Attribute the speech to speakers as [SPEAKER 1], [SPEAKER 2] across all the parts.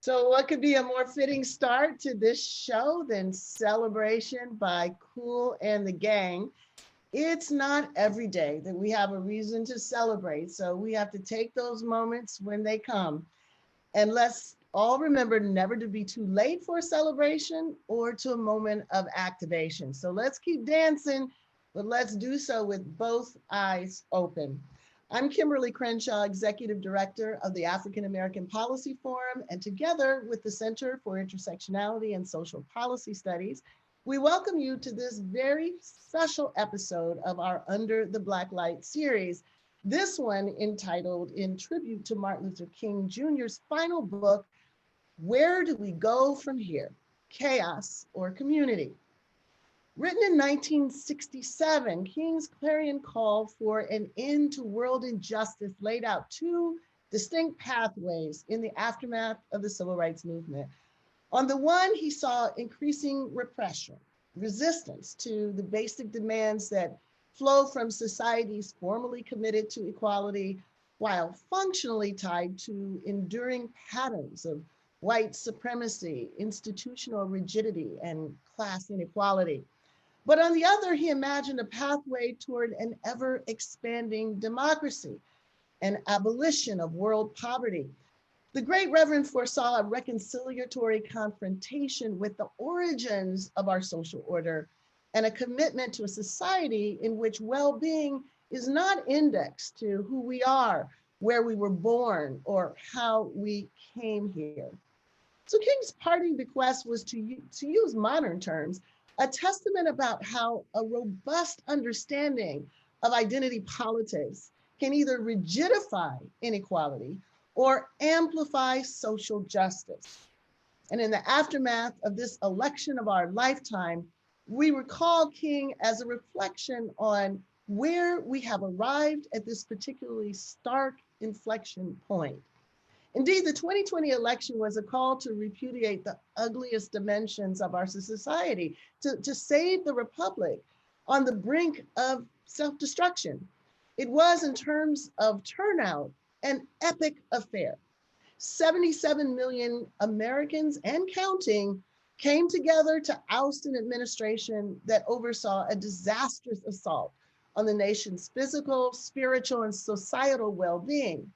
[SPEAKER 1] So what could be a more fitting start to this show than celebration by Kool and the gang? It's not every day that we have a reason to celebrate. So we have to take those moments when they come. And let's all remember never to be too late for a celebration or to a moment of activation. So let's keep dancing, but let's do so with both eyes open. I'm Kimberle Crenshaw, Executive Director of the African American Policy Forum, and together with the Center for Intersectionality and Social Policy Studies, we welcome you to this very special episode of our Under the Blacklight series. This one entitled in tribute to Martin Luther King Jr.'s final book, Where Do We Go From Here? Chaos or Community? Written in 1967, King's clarion call for an end to world injustice laid out two distinct pathways in the aftermath of the civil rights movement. On the one, he saw increasing repression, resistance to the basic demands that flow from societies formally committed to equality, while functionally tied to enduring patterns of white supremacy, institutional rigidity, and class inequality. But on the other, he imagined a pathway toward an ever expanding democracy, an abolition of world poverty. The great Reverend foresaw a reconciliatory confrontation with the origins of our social order and a commitment to a society in which well-being is not indexed to who we are, where we were born, or how we came here. So King's parting bequest was to use modern terms, a testament about how a robust understanding of identity politics can either rigidify inequality or amplify social justice. And in the aftermath of this election of our lifetime, we recall King as a reflection on where we have arrived at this particularly stark inflection point. Indeed, the 2020 election was a call to repudiate the ugliest dimensions of our society, to save the republic on the brink of self-destruction. It was, in terms of turnout, an epic affair. 77 million Americans and counting came together to oust an administration that oversaw a disastrous assault on the nation's physical, spiritual, and societal well-being.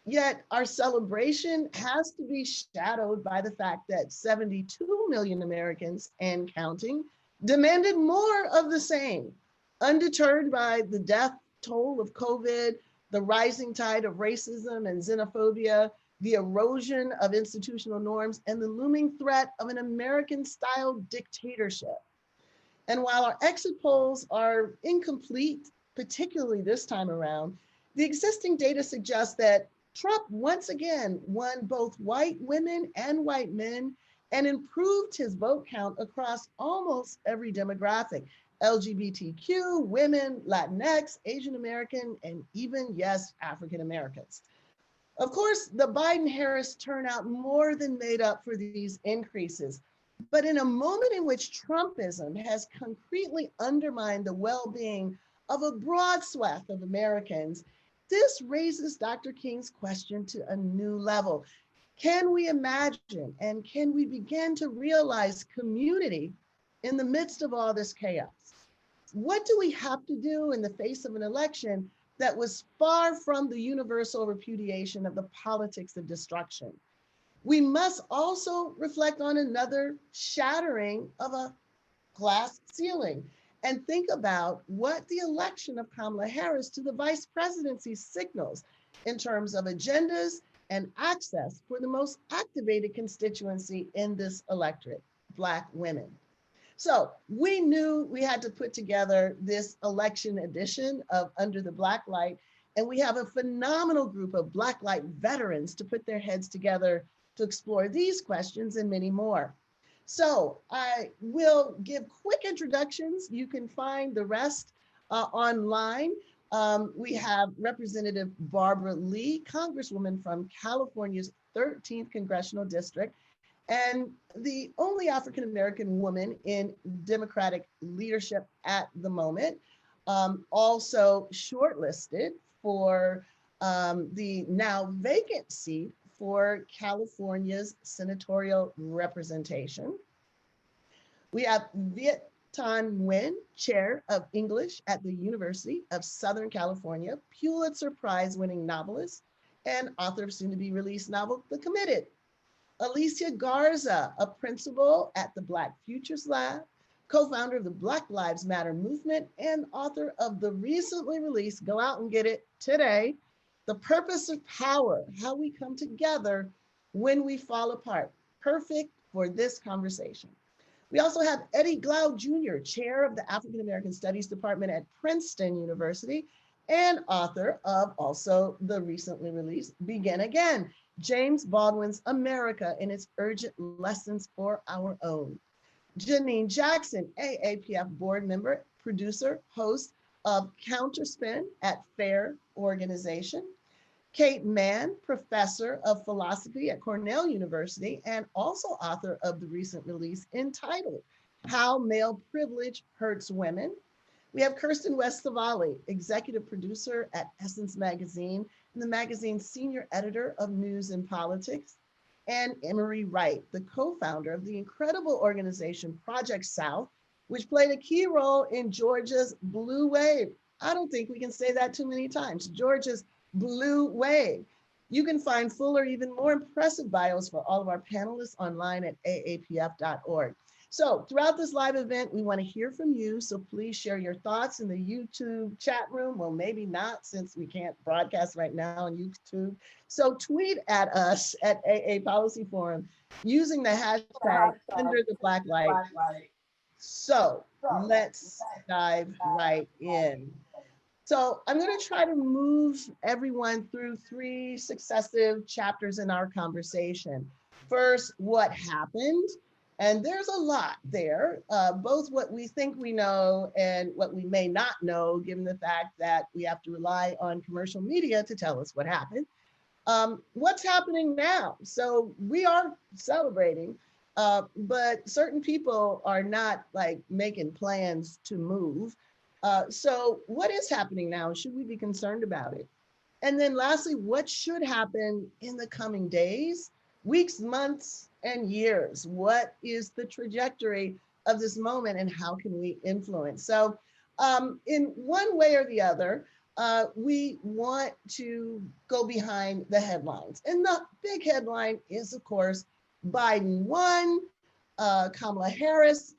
[SPEAKER 1] Yet our celebration has to be shadowed by the fact that 72 million Americans and counting demanded more of the same, undeterred by the death toll of COVID, the rising tide of racism and xenophobia, the erosion of institutional norms, and the looming threat of an American-style dictatorship. And while our exit polls are incomplete, particularly this time around, the existing data suggests that Trump once again won both white women and white men and improved his vote count across almost every demographic: LGBTQ, women, Latinx, Asian American, and even, yes, African Americans. Of course, the Biden-Harris turnout more than made up for these increases. But in a moment in which Trumpism has concretely undermined the well-being of a broad swath of Americans, this raises Dr. King's question to a new level. Can we imagine and can we begin to realize community in the midst of all this chaos? What do we have to do in the face of an election that was far from the universal repudiation of the politics of destruction? We must also reflect on another shattering of a glass ceiling and think about what the election of Kamala Harris to the vice presidency signals in terms of agendas and access for the most activated constituency in this electorate, Black women. So we knew we had to put together this election edition of Under the Blacklight, and we have a phenomenal group of Blacklight veterans to put their heads together to explore these questions and many more. So I will give quick introductions. You can find the rest online. We have Representative Barbara Lee, Congresswoman from California's 13th Congressional District, and the only African-American woman in Democratic leadership at the moment. Also shortlisted for the now vacant seat for California's senatorial representation. We have Viet Nguyen, Chair of English at the University of Southern California, Pulitzer Prize winning novelist and author of soon-to-be-released novel, The Committed. Alicia Garza, a principal at the Black Futures Lab, co-founder of the Black Lives Matter movement, and author of the recently released, go out and get it today, The Purpose of Power, How We Come Together When We Fall Apart. Perfect for this conversation. We also have Eddie Glaude Jr., chair of the African American Studies Department at Princeton University, and author of also the recently released Begin Again, James Baldwin's America and Its Urgent Lessons for Our Own. Janine Jackson, AAPF board member, producer, host of Counterspin at FAIR Organization. Kate Manne, professor of philosophy at Cornell University and also author of the recent release entitled How Male Privilege Hurts Women. We have Kirsten Savali, executive producer at Essence Magazine and the magazine's senior editor of News and Politics. And Emery Wright, the co-founder of the incredible organization Project South, which played a key role in Georgia's Blue Wave. I don't think we can say that too many times. Georgia's Blue Wave. You can find fuller, even more impressive bios for all of our panelists online at aapf.org. So throughout this live event, we want to hear from you. So please share your thoughts in the YouTube chat room. Well, maybe not, since we can't broadcast right now on YouTube. So tweet at us at AA Policy Forum using the hashtag Under The Blacklight. So let's dive right in. So I'm going to try to move everyone through 3 successive chapters in our conversation. First, what happened? And there's a lot there, both what we think we know and what we may not know, given the fact that we have to rely on commercial media to tell us what happened. What's happening now? So we are celebrating, but certain people are not like making plans to move. So what is happening now? Should we be concerned about it? And then lastly, what should happen in the coming days, weeks, months, and years? What is the trajectory of this moment and how can we influence? So in one way or the other, we want to go behind the headlines. And the big headline is, of course, Biden won, Kamala Harris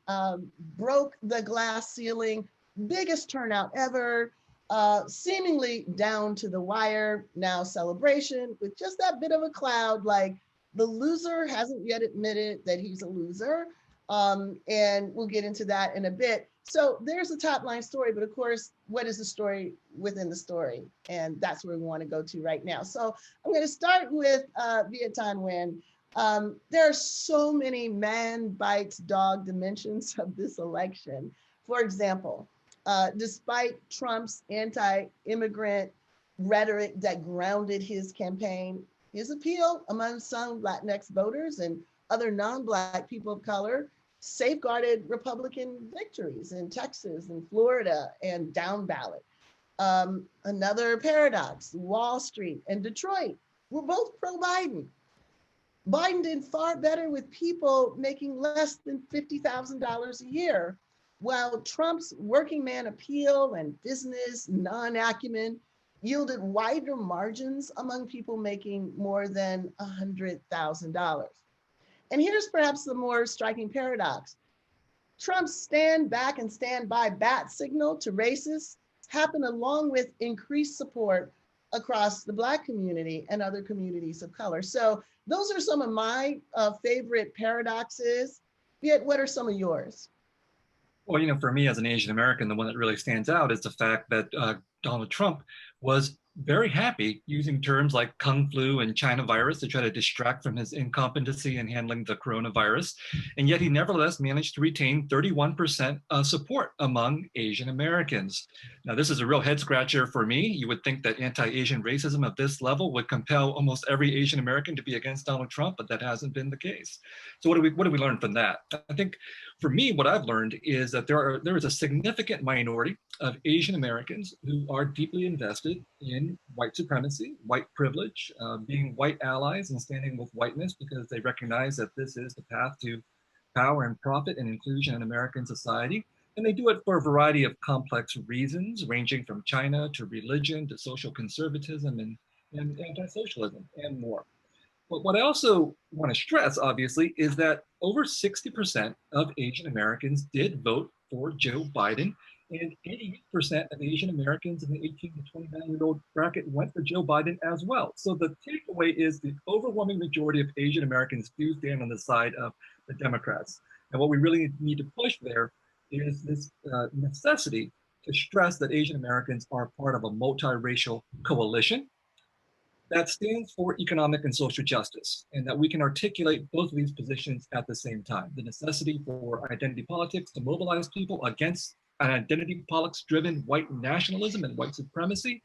[SPEAKER 1] broke the glass ceiling, biggest turnout ever, seemingly down to the wire, now celebration with just that bit of a cloud, like the loser hasn't yet admitted that he's a loser. And we'll get into that in a bit. So there's the top line story, but of course, what is the story within the story? And that's where we want to go to right now. So I'm going to start with Viet Nguyen. There are so many man bites dog dimensions of this election. For example, despite Trump's anti-immigrant rhetoric that grounded his campaign, his appeal among some Latinx voters and other non-Black people of color safeguarded Republican victories in Texas and Florida and down ballot. Another paradox, Wall Street and Detroit were both pro-Biden. Biden did far better with people making less than $50,000 a year, while Trump's working man appeal and business non-acumen yielded wider margins among people making more than $100,000. And here's perhaps the more striking paradox. Trump's stand back and stand by bat signal to racists happened along with increased support across the Black community and other communities of color. So those are some of my favorite paradoxes. Yet, what are some of yours?
[SPEAKER 2] Well, you know, for me as an Asian American, the one that really stands out is the fact that Donald Trump was very happy using terms like Kung Flu and China virus to try to distract from his incompetency in handling the coronavirus. And yet he nevertheless managed to retain 31% support among Asian Americans. Now, this is a real head scratcher for me. You would think that anti-Asian racism at this level would compel almost every Asian American to be against Donald Trump, but that hasn't been the case. So what do we learn from that? I think for me, what I've learned is that there is a significant minority of Asian Americans who are deeply invested in white supremacy, white privilege, being white allies and standing with whiteness because they recognize that this is the path to power and profit and inclusion in American society. And they do it for a variety of complex reasons, ranging from China to religion to social conservatism and anti-socialism and more. But what I also want to stress, obviously, is that over 60% of Asian Americans did vote for Joe Biden, and 88% of Asian Americans in the 18 to 29-year-old bracket went for Joe Biden as well. So the takeaway is the overwhelming majority of Asian Americans do stand on the side of the Democrats. And what we really need to push there is this necessity to stress that Asian Americans are part of a multiracial coalition that stands for economic and social justice, and that we can articulate both of these positions at the same time. The necessity for identity politics to mobilize people against an identity politics-driven white nationalism and white supremacy,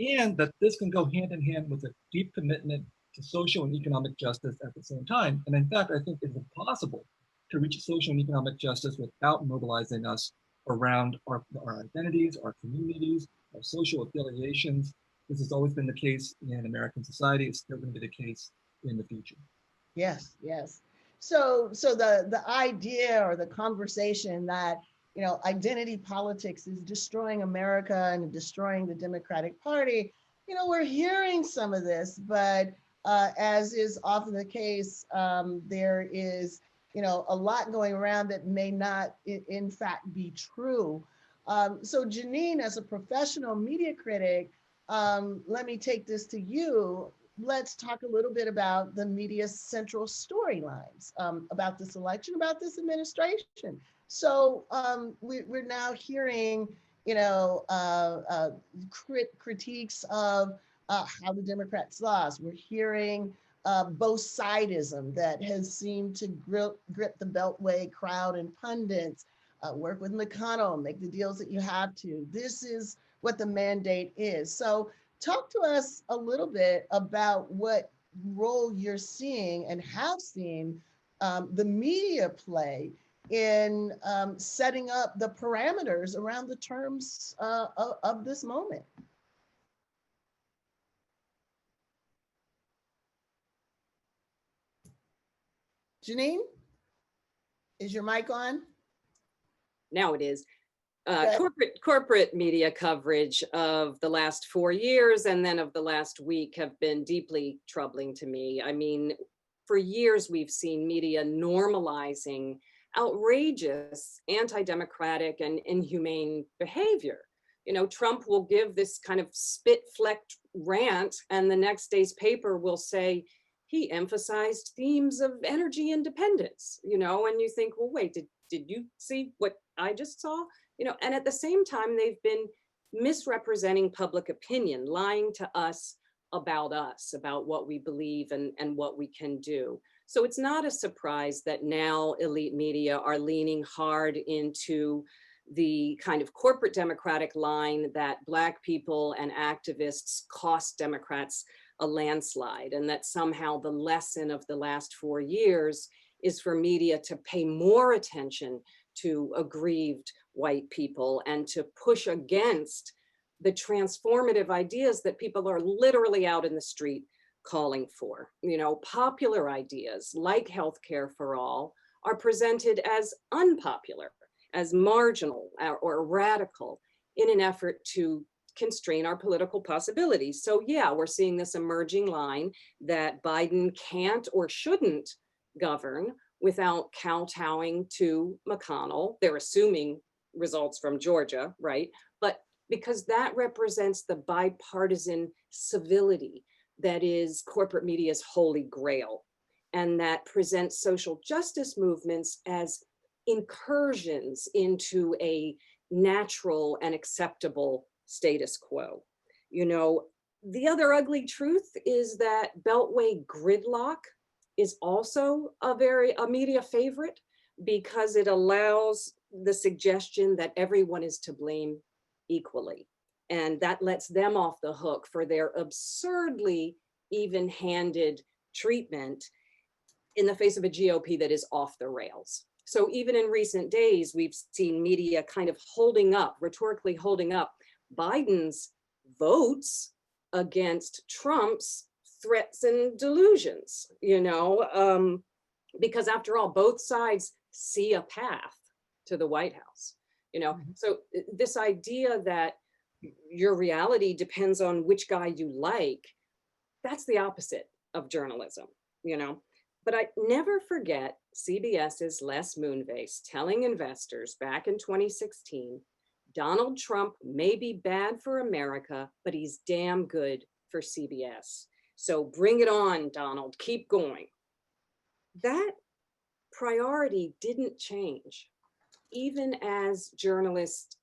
[SPEAKER 2] and that this can go hand in hand with a deep commitment to social and economic justice at the same time. And in fact, I think it's impossible to reach social and economic justice without mobilizing us around our identities, our communities, our social affiliations. This has always been the case in American society. It's still going to be the case in the future.
[SPEAKER 1] Yes, yes. So the idea or the conversation that, you know, identity politics is destroying America and destroying the Democratic Party, you know, we're hearing some of this, but as is often the case, there is, you know, a lot going around that may not in fact be true. So Janine, as a professional media critic, let me take this to you. Let's talk a little bit about the media's central storylines about this election, about this administration. So we're now hearing, you know, critiques of how the Democrats lost. We're hearing both sidism that has seemed to grip the Beltway crowd and pundits. Work with McConnell, make the deals that you have to. This is what the mandate is. So talk to us a little bit about what role you're seeing and have seen the media play in setting up the parameters around the terms of this moment. Janine, is your mic on?
[SPEAKER 3] Now it is. Corporate media coverage of the last 4 years and then of the last week have been deeply troubling to me. I mean, for years we've seen media normalizing outrageous anti-democratic and inhumane behavior. You know, Trump will give this kind of spit-flecked rant and the next day's paper will say, he emphasized themes of energy independence, you know, and you think, well, wait, did you see what I just saw? You know, and at the same time, they've been misrepresenting public opinion, lying to us, about what we believe and what we can do. So it's not a surprise that now elite media are leaning hard into the kind of corporate Democratic line that Black people and activists cost Democrats a landslide, and that somehow the lesson of the last 4 years is for media to pay more attention to aggrieved white people and to push against the transformative ideas that people are literally out in the street calling for. You know, popular ideas like healthcare for all are presented as unpopular, as marginal or radical in an effort to constrain our political possibilities. So yeah, we're seeing this emerging line that Biden can't or shouldn't govern without kowtowing to McConnell. They're assuming results from Georgia, right? But because that represents the bipartisan civility that is corporate media's holy grail, and that presents social justice movements as incursions into a natural and acceptable status quo. You know, the other ugly truth is that Beltway gridlock is also a media favorite because it allows the suggestion that everyone is to blame equally. And that lets them off the hook for their absurdly even-handed treatment in the face of a GOP that is off the rails. So even in recent days, we've seen media kind of rhetorically holding up Biden's votes against Trump's threats and delusions, because after all, both sides see a path to the White House, So this idea that your reality depends on which guy you like, that's the opposite of journalism, But I never forget CBS's Les Moonves telling investors back in 2016, Donald Trump may be bad for America, but he's damn good for CBS. So bring it on, Donald, keep going. That priority didn't change, even as journalists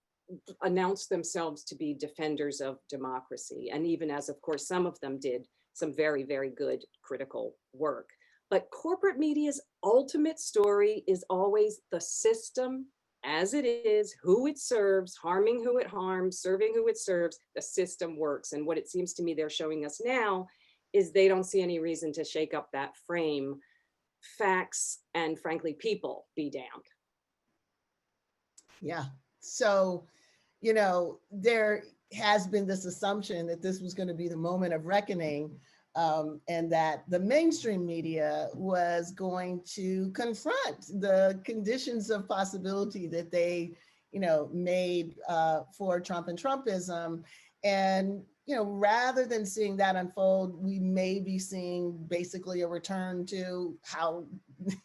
[SPEAKER 3] announced themselves to be defenders of democracy, and even as, of course, some of them did some very, very good critical work. But corporate media's ultimate story is always the system as it is, who it serves, harming who it harms, serving who it serves. The system works. And what it seems to me they're showing us now is they don't see any reason to shake up that frame. Facts and, frankly, people be damned.
[SPEAKER 1] Yeah. So, there has been this assumption that this was going to be the moment of reckoning, and that the mainstream media was going to confront the conditions of possibility that they, made for Trump and Trumpism. And, rather than seeing that unfold, we may be seeing basically a return to how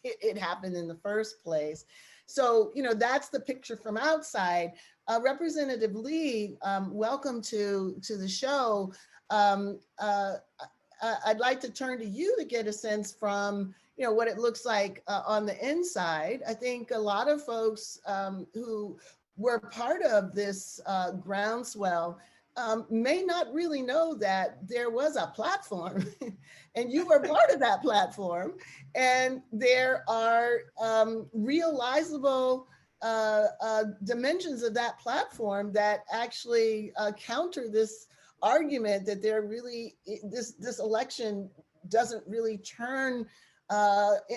[SPEAKER 1] it happened in the first place. So, that's the picture from outside. Representative Lee, welcome to the show. I'd like to turn to you to get a sense from, what it looks like on the inside. I think a lot of folks who were part of this groundswell may not really know that there was a platform and you were part of that platform. And there are realizable dimensions of that platform that actually counter this argument that there really, this election doesn't really turn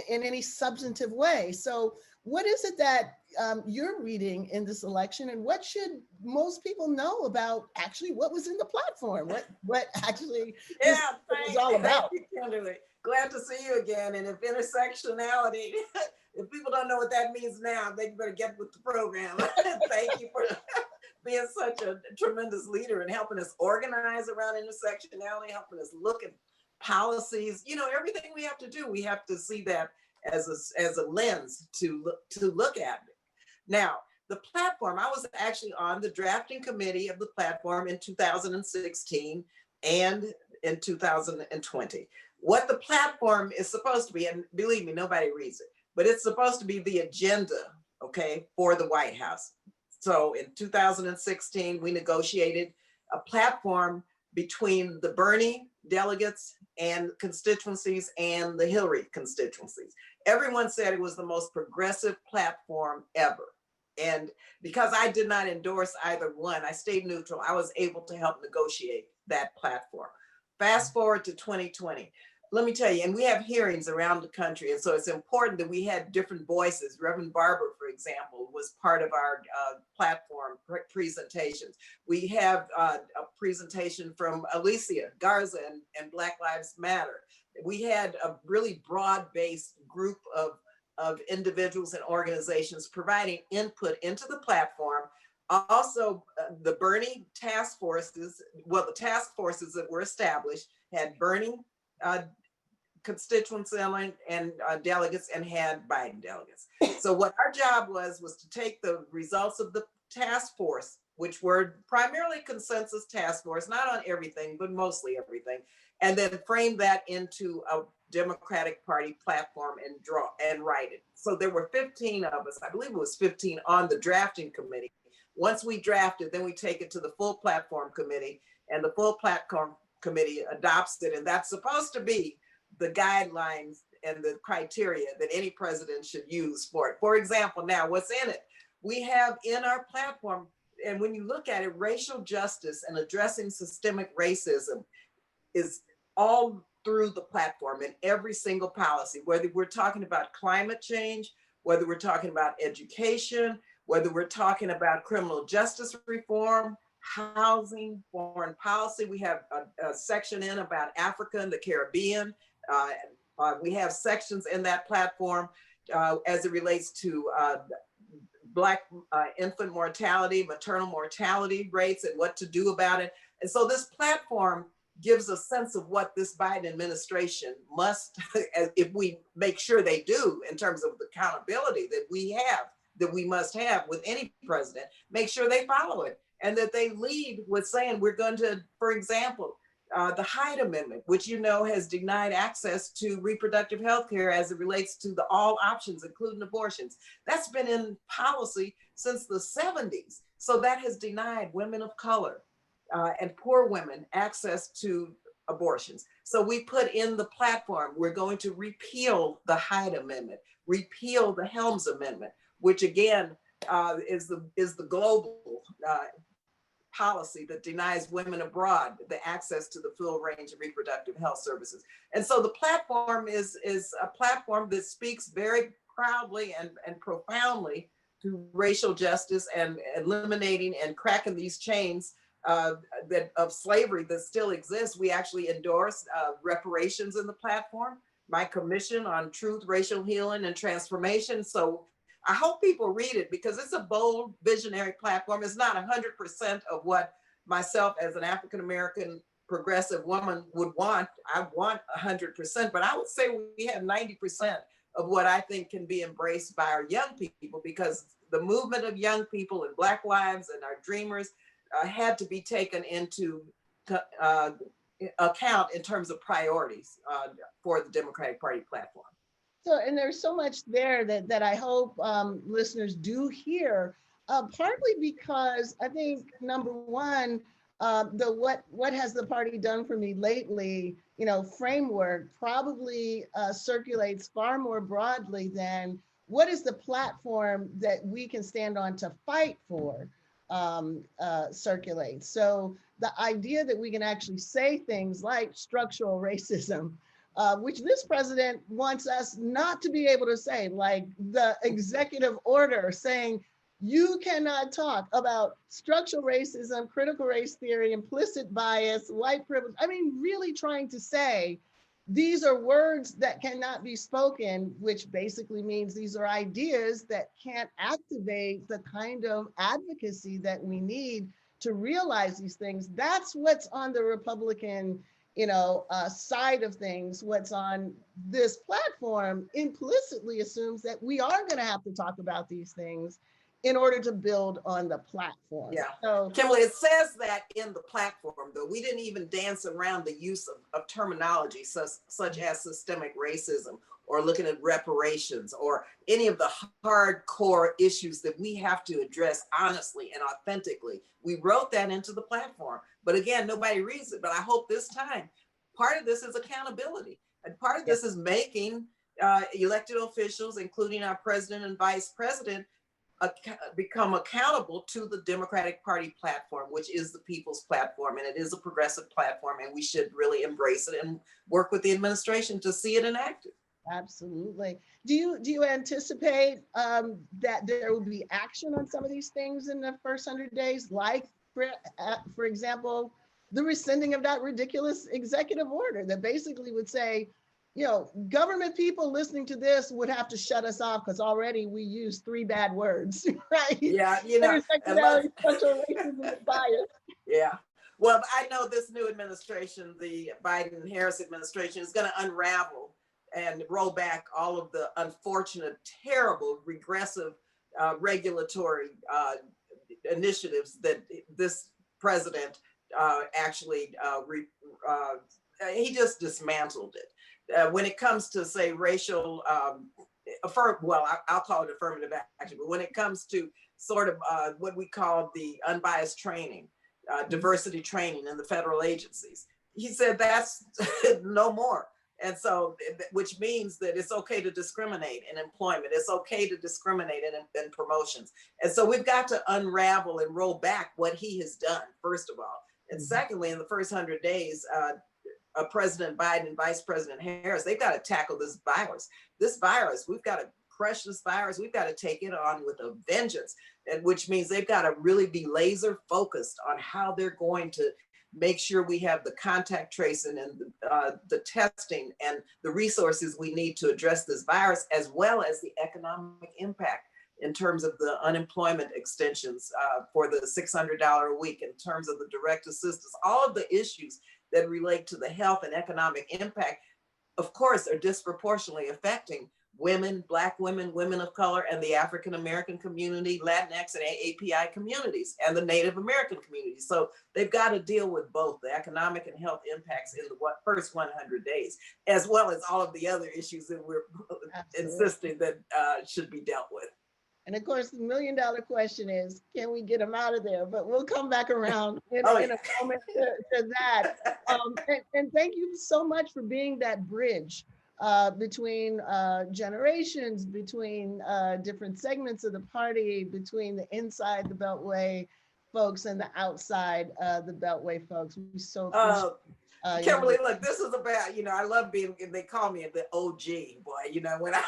[SPEAKER 1] in any substantive way. So what is it that you're reading in this election, and what should most people know about actually what was in the platform? What actually this is all about?
[SPEAKER 4] Thank you, Kimberle. Glad to see you again. And if intersectionality, if people don't know what that means now, they better get with the program. Thank you for being such a tremendous leader and helping us organize around intersectionality, helping us look at policies. Everything we have to do, we have to see that as a lens to look at it. Now, the platform, I was actually on the drafting committee of the platform in 2016 and in 2020. What the platform is supposed to be, and believe me, nobody reads it, but it's supposed to be the agenda, okay, for the White House. So in 2016, we negotiated a platform between the Bernie delegates and constituencies and the Hillary constituencies. Everyone said it was the most progressive platform ever. And because I did not endorse either one, I stayed neutral. I was able to help negotiate that platform. Fast forward to 2020. Let me tell you, and we have hearings around the country, and so it's important that we had different voices. Reverend Barber, for example, was part of our platform presentations. We have a presentation from Alicia Garza and Black Lives Matter. We had a really broad-based group of individuals and organizations providing input into the platform. Also, the Bernie task forces, the task forces that were established had Bernie constituents and delegates and had Biden delegates. So what our job was to take the results of the task force, which were primarily consensus task force, not on everything, but mostly everything, and then frame that into a Democratic Party platform and write it. So there were 15 of us, I believe it was 15 on the drafting committee. Once we drafted, then we take it to the full platform committee, and the full platform committee adopts it, and that's supposed to be the guidelines and the criteria that any president should use for it. For example, now what's in it? We have in our platform, and when you look at it, racial justice and addressing systemic racism is all through the platform in every single policy, whether we're talking about climate change, whether we're talking about education, whether we're talking about criminal justice reform, housing, foreign policy. We have a section in about Africa and the Caribbean. We have sections in that platform as it relates to Black infant mortality, maternal mortality rates, and what to do about it. And so this platform gives a sense of what this Biden administration must, if we make sure they do in terms of the accountability that we must have with any president, make sure they follow it. And that they lead with saying, we're going to, for example, the Hyde Amendment, which has denied access to reproductive health care as it relates to the all options, including abortions. That's been in policy since the 70s. So that has denied women of color and poor women access to abortions. So we put in the platform, we're going to repeal the Hyde Amendment, repeal the Helms Amendment, which again is the global policy that denies women abroad the access to the full range of reproductive health services. And so the platform is a platform that speaks very proudly and profoundly to racial justice and eliminating and cracking these chains of slavery that still exists. We actually endorse reparations in the platform, my commission on truth, racial healing, and transformation. So I hope people read it because it's a bold, visionary platform. It's not 100% of what myself as an African-American progressive woman would want. I want 100%, but I would say we have 90% of what I think can be embraced by our young people, because the movement of young people and Black lives and our dreamers had to be taken into account in terms of priorities for the Democratic Party platform.
[SPEAKER 1] So, and there's so much there that I hope listeners do hear, partly because I think, number one, what has the party done for me lately, framework probably circulates far more broadly than what is the platform that we can stand on to fight for circulates. So the idea that we can actually say things like structural racism, which this president wants us not to be able to say, like the executive order saying, you cannot talk about structural racism, critical race theory, implicit bias, white privilege. I mean, really trying to say, these are words that cannot be spoken, which basically means these are ideas that can't activate the kind of advocacy that we need to realize these things. That's what's on the Republican side of things. What's on this platform implicitly assumes that we are going to have to talk about these things in order to build on the platform.
[SPEAKER 4] Yeah,
[SPEAKER 1] so,
[SPEAKER 4] Kimberle, it says that in the platform, though. We didn't even dance around the use of terminology such as systemic racism, or looking at reparations, or any of the hardcore issues that we have to address honestly and authentically. We wrote that into the platform, but again, nobody reads it. But I hope this time, part of this is accountability, and part of this is making elected officials, including our president and vice president, become accountable to the Democratic Party platform, which is the people's platform, and it is a progressive platform, and we should really embrace it and work with the administration to see it enacted.
[SPEAKER 1] Absolutely. Do you anticipate that there will be action on some of these things in the first 100 days, like, for example, the rescinding of that ridiculous executive order that basically would say, government people listening to this would have to shut us off because already we use 3 bad words, right?
[SPEAKER 4] Yeah,
[SPEAKER 1] intersectionality, structural racism, and bias.
[SPEAKER 4] Yeah. Well, I know this new administration, the Biden-Harris administration, is going to unravel and roll back all of the unfortunate, terrible, regressive regulatory initiatives that this president actually, he just dismantled it. When it comes to, say, racial, I'll call it affirmative action, but when it comes to sort of what we call the unbiased training, diversity training in the federal agencies, he said that's no more. And so, which means that it's okay to discriminate in employment. It's okay to discriminate in promotions. And so we've got to unravel and roll back what he has done, first of all. And secondly, in the first 100 days, President Biden and Vice President Harris, they've got to tackle this virus. This virus, we've got to crush this virus. We've got to take it on with a vengeance, and which means they've got to really be laser focused on how they're going to make sure we have the contact tracing and the testing and the resources we need to address this virus, as well as the economic impact in terms of the unemployment extensions for the $600 a week, in terms of the direct assistance, all of the issues that relate to the health and economic impact, of course, are disproportionately affecting women, Black women, women of color, and the African-American community, Latinx and AAPI communities, and the Native American communities. So they've got to deal with both the economic and health impacts in the first 100 days, as well as all of the other issues that we're insisting that should be dealt with.
[SPEAKER 1] And of course, the $1 million question is, can we get them out of there? But we'll come back around in a moment to that. And thank you so much for being that bridge between generations, between different segments of the party, between the inside the Beltway folks and the outside the Beltway folks. We so appreciate
[SPEAKER 4] Kimberly, look, this is about, I love being, they call me the OG, boy, when I,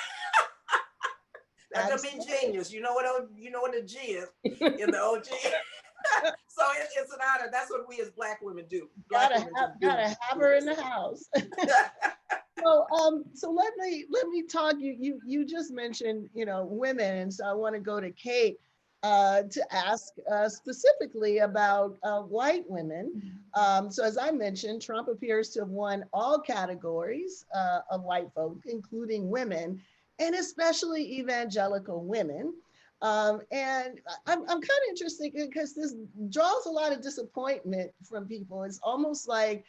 [SPEAKER 4] that doesn't mean genius. You know what a G is in the OG. So it's an honor. That's what we as Black women do.
[SPEAKER 1] Gotta have her in the house. So let me talk. You just mentioned women, and so I want to go to Kate to ask specifically about white women. So as I mentioned, Trump appears to have won all categories of white folk, including women, and especially evangelical women. And I'm kind of interested because this draws a lot of disappointment from people. It's almost like,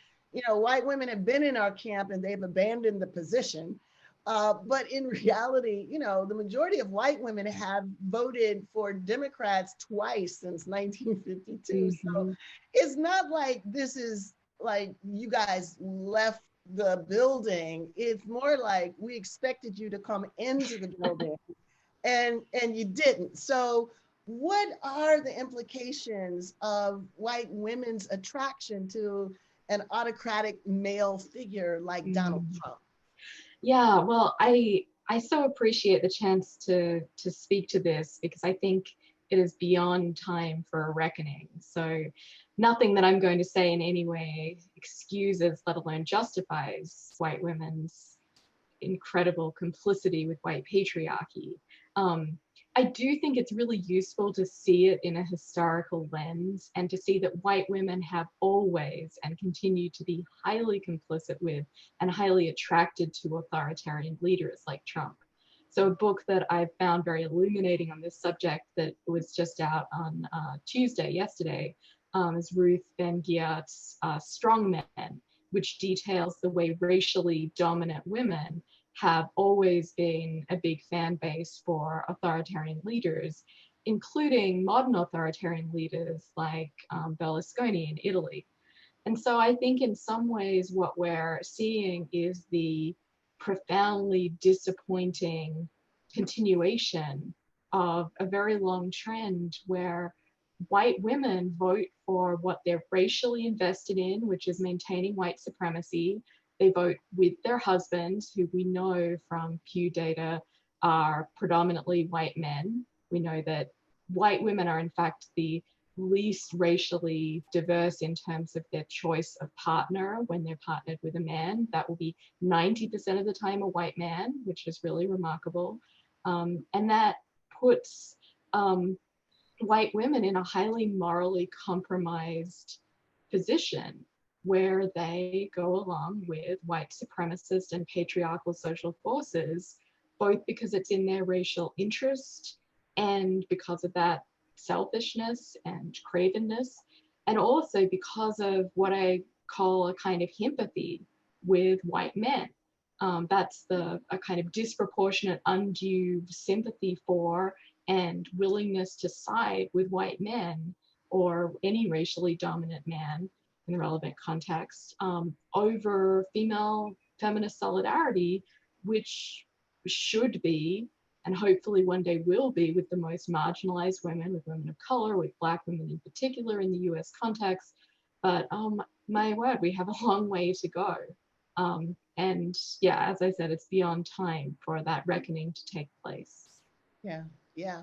[SPEAKER 1] white women have been in our camp and they've abandoned the position. But in reality, the majority of white women have voted for Democrats twice since 1952. Mm-hmm. So it's not like this is like you guys left the building. It's more like we expected you to come into the building and you didn't. So what are the implications of white women's attraction to an autocratic male figure like Donald Trump?
[SPEAKER 5] Yeah, well, I so appreciate the chance to speak to this, because I think it is beyond time for a reckoning. So nothing that I'm going to say in any way excuses, let alone justifies, white women's incredible complicity with white patriarchy. I do think it's really useful to see it in a historical lens and to see that white women have always and continue to be highly complicit with and highly attracted to authoritarian leaders like Trump. So a book that I found very illuminating on this subject that was just out on yesterday, is Ruth Ben Ghiat's Strong Men, which details the way racially dominant women have always been a big fan base for authoritarian leaders, including modern authoritarian leaders like Berlusconi in Italy. And so I think in some ways what we're seeing is the profoundly disappointing continuation of a very long trend where white women vote for what they're racially invested in, which is maintaining white supremacy. They vote with their husbands, who we know from Pew data are predominantly white men. We know that white women are in fact the least racially diverse in terms of their choice of partner when they're partnered with a man. That will be 90% of the time a white man, which is really remarkable. And that puts white women in a highly morally compromised position, where they go along with white supremacist and patriarchal social forces, both because it's in their racial interest and because of that selfishness and cravenness, and also because of what I call a kind of sympathy with white men. That's a kind of disproportionate, undue sympathy for and willingness to side with white men or any racially dominant man in the relevant context over female feminist solidarity, which should be, and hopefully one day will be, with the most marginalized women, with women of color, with Black women in particular in the US context. But my word, we have a long way to go. And yeah, as I said, it's beyond time for that reckoning to take place.
[SPEAKER 1] Yeah, yeah.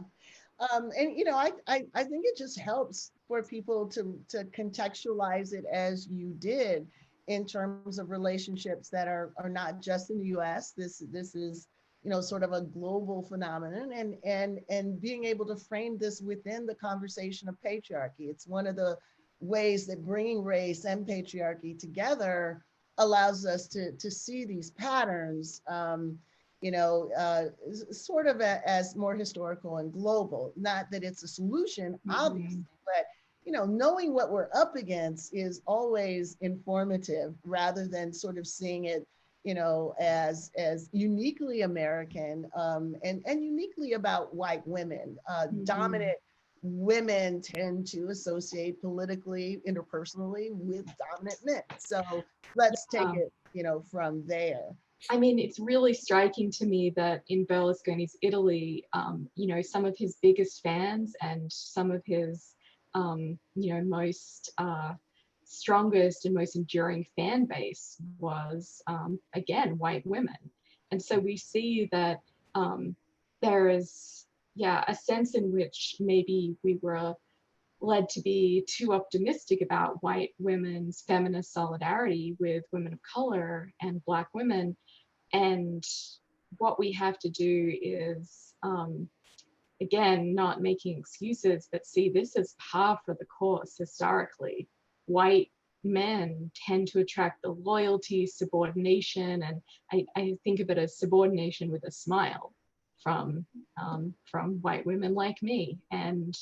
[SPEAKER 1] And you know, I think it just helps for people to contextualize it as you did, in terms of relationships that are not just in the US. This is, you know, sort of a global phenomenon, and being able to frame this within the conversation of patriarchy. It's one of the ways that bringing race and patriarchy together allows us to see these patterns, you know, sort of as more historical and global. Not that it's a solution, obviously, but you know, knowing what we're up against is always informative, rather than sort of seeing it, you know, as uniquely American, and uniquely about white women. Dominant women tend to associate politically, interpersonally, with dominant men. So let's take it, you know, from there.
[SPEAKER 5] I mean, it's really striking to me that in Berlusconi's Italy, you know, some of his biggest fans and some of his, you know, most strongest and most enduring fan base was, again, white women. And so we see that there is, yeah, a sense in which maybe we were led to be too optimistic about white women's feminist solidarity with women of color and Black women. And what we have to do is, again, not making excuses, but see this as par for the course historically. White men tend to attract the loyalty, subordination, and I think of it as subordination with a smile from white women like me. And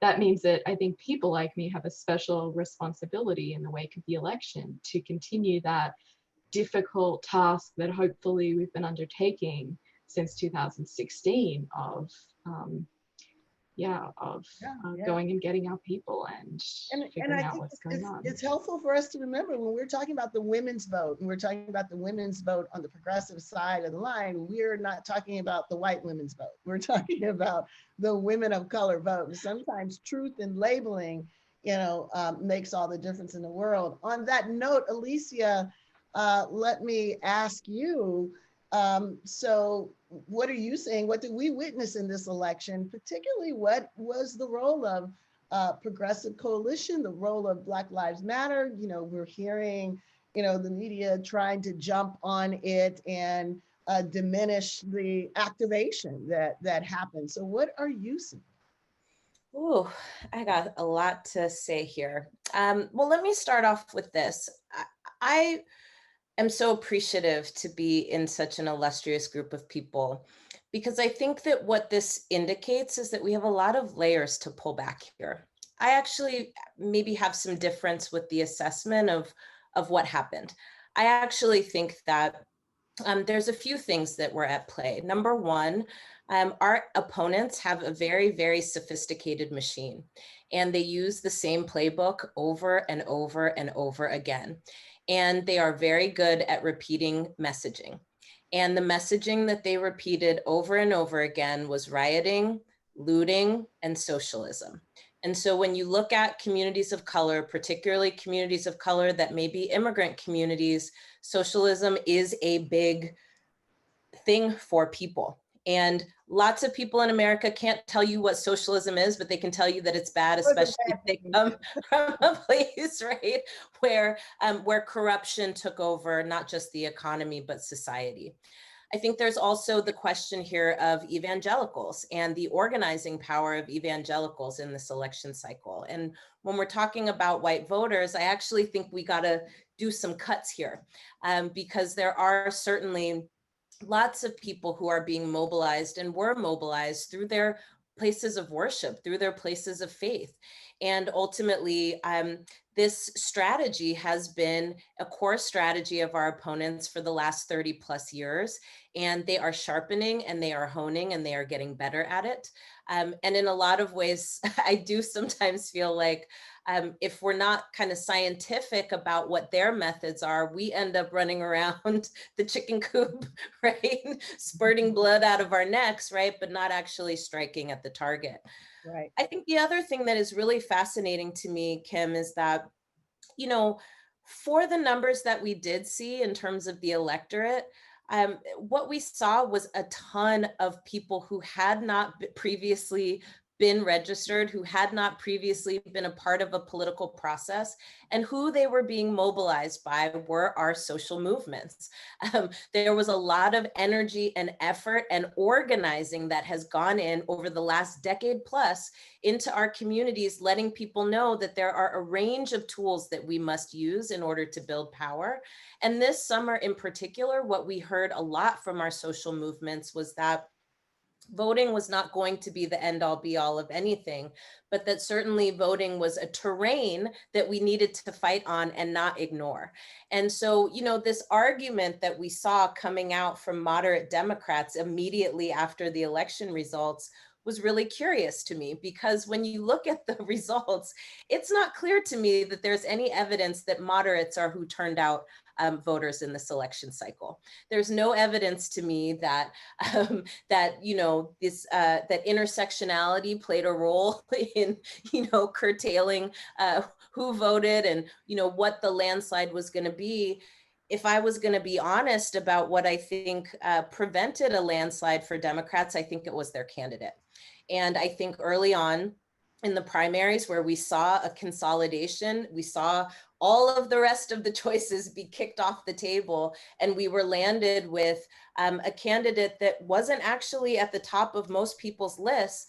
[SPEAKER 5] that means that I think people like me have a special responsibility in the wake of the election to continue that difficult task that hopefully we've been undertaking since 2016 of going and getting our people and figuring out what's going on.
[SPEAKER 1] It's helpful for us to remember when we're talking about the women's vote, and we're talking about the women's vote on the progressive side of the line, we're not talking about the white women's vote. We're talking about the women of color vote. And sometimes truth in labeling, you know, makes all the difference in the world. On that note, Alicia, let me ask you, so what are you saying? What did we witness in this election? Particularly, what was the role of Progressive Coalition, the role of Black Lives Matter? You know, we're hearing, you know, the media trying to jump on it and diminish the activation that happened. So what are you seeing?
[SPEAKER 6] Oh, I got a lot to say here. Well, let me start off with this. I am so appreciative to be in such an illustrious group of people, because I think that what this indicates is that we have a lot of layers to pull back here. I actually maybe have some difference with the assessment of what happened. I actually think that there's a few things that were at play. Number one, our opponents have a very, very sophisticated machine, and they use the same playbook over and over and over again. And they are very good at repeating messaging. And the messaging that they repeated over and over again was rioting, looting, and socialism. And so when you look at communities of color, particularly communities of color that may be immigrant communities, socialism is a big thing for people. And lots of people in America can't tell you what socialism is, but they can tell you that it's bad, especially if they come from a place, right, where corruption took over not just the economy, but society. I think there's also the question here of evangelicals and the organizing power of evangelicals in this election cycle. And when we're talking about white voters, I actually think we got to do some cuts here, because there are certainly lots of people who are being mobilized and were mobilized through their places of worship, through their places of faith. And ultimately, this strategy has been a core strategy of our opponents for the last 30 plus years. And they are sharpening and they are honing and they are getting better at it. And in a lot of ways, I do sometimes feel like if we're not kind of scientific about what their methods are, we end up running around the chicken coop, right? Spurting blood out of our necks, right? But not actually striking at the target.
[SPEAKER 1] Right.
[SPEAKER 6] I think the other thing that is really fascinating to me, Kim, is that, you know, for the numbers that we did see in terms of the electorate, what we saw was a ton of people who had not previously been registered, who had not previously been a part of a political process, and who they were being mobilized by were our social movements. There was a lot of energy and effort and organizing that has gone in over the last decade plus into our communities, letting people know that there are a range of tools that we must use in order to build power. And this summer in particular, what we heard a lot from our social movements was that voting was not going to be the end all be all of anything, but that certainly voting was a terrain that we needed to fight on and not ignore. And so, you know, this argument that we saw coming out from moderate Democrats immediately after the election results was really curious to me, because when you look at the results, it's not clear to me that there's any evidence that moderates are who turned out voters in this election cycle. There's no evidence to me that that, you know, this that intersectionality played a role in, you know, curtailing who voted and, you know, what the landslide was going to be. If I was going to be honest about what I think prevented a landslide for Democrats, I think it was their candidate. And I think early on in the primaries where we saw a consolidation, we saw all of the rest of the choices be kicked off the table, and we were landed with a candidate that wasn't actually at the top of most people's lists.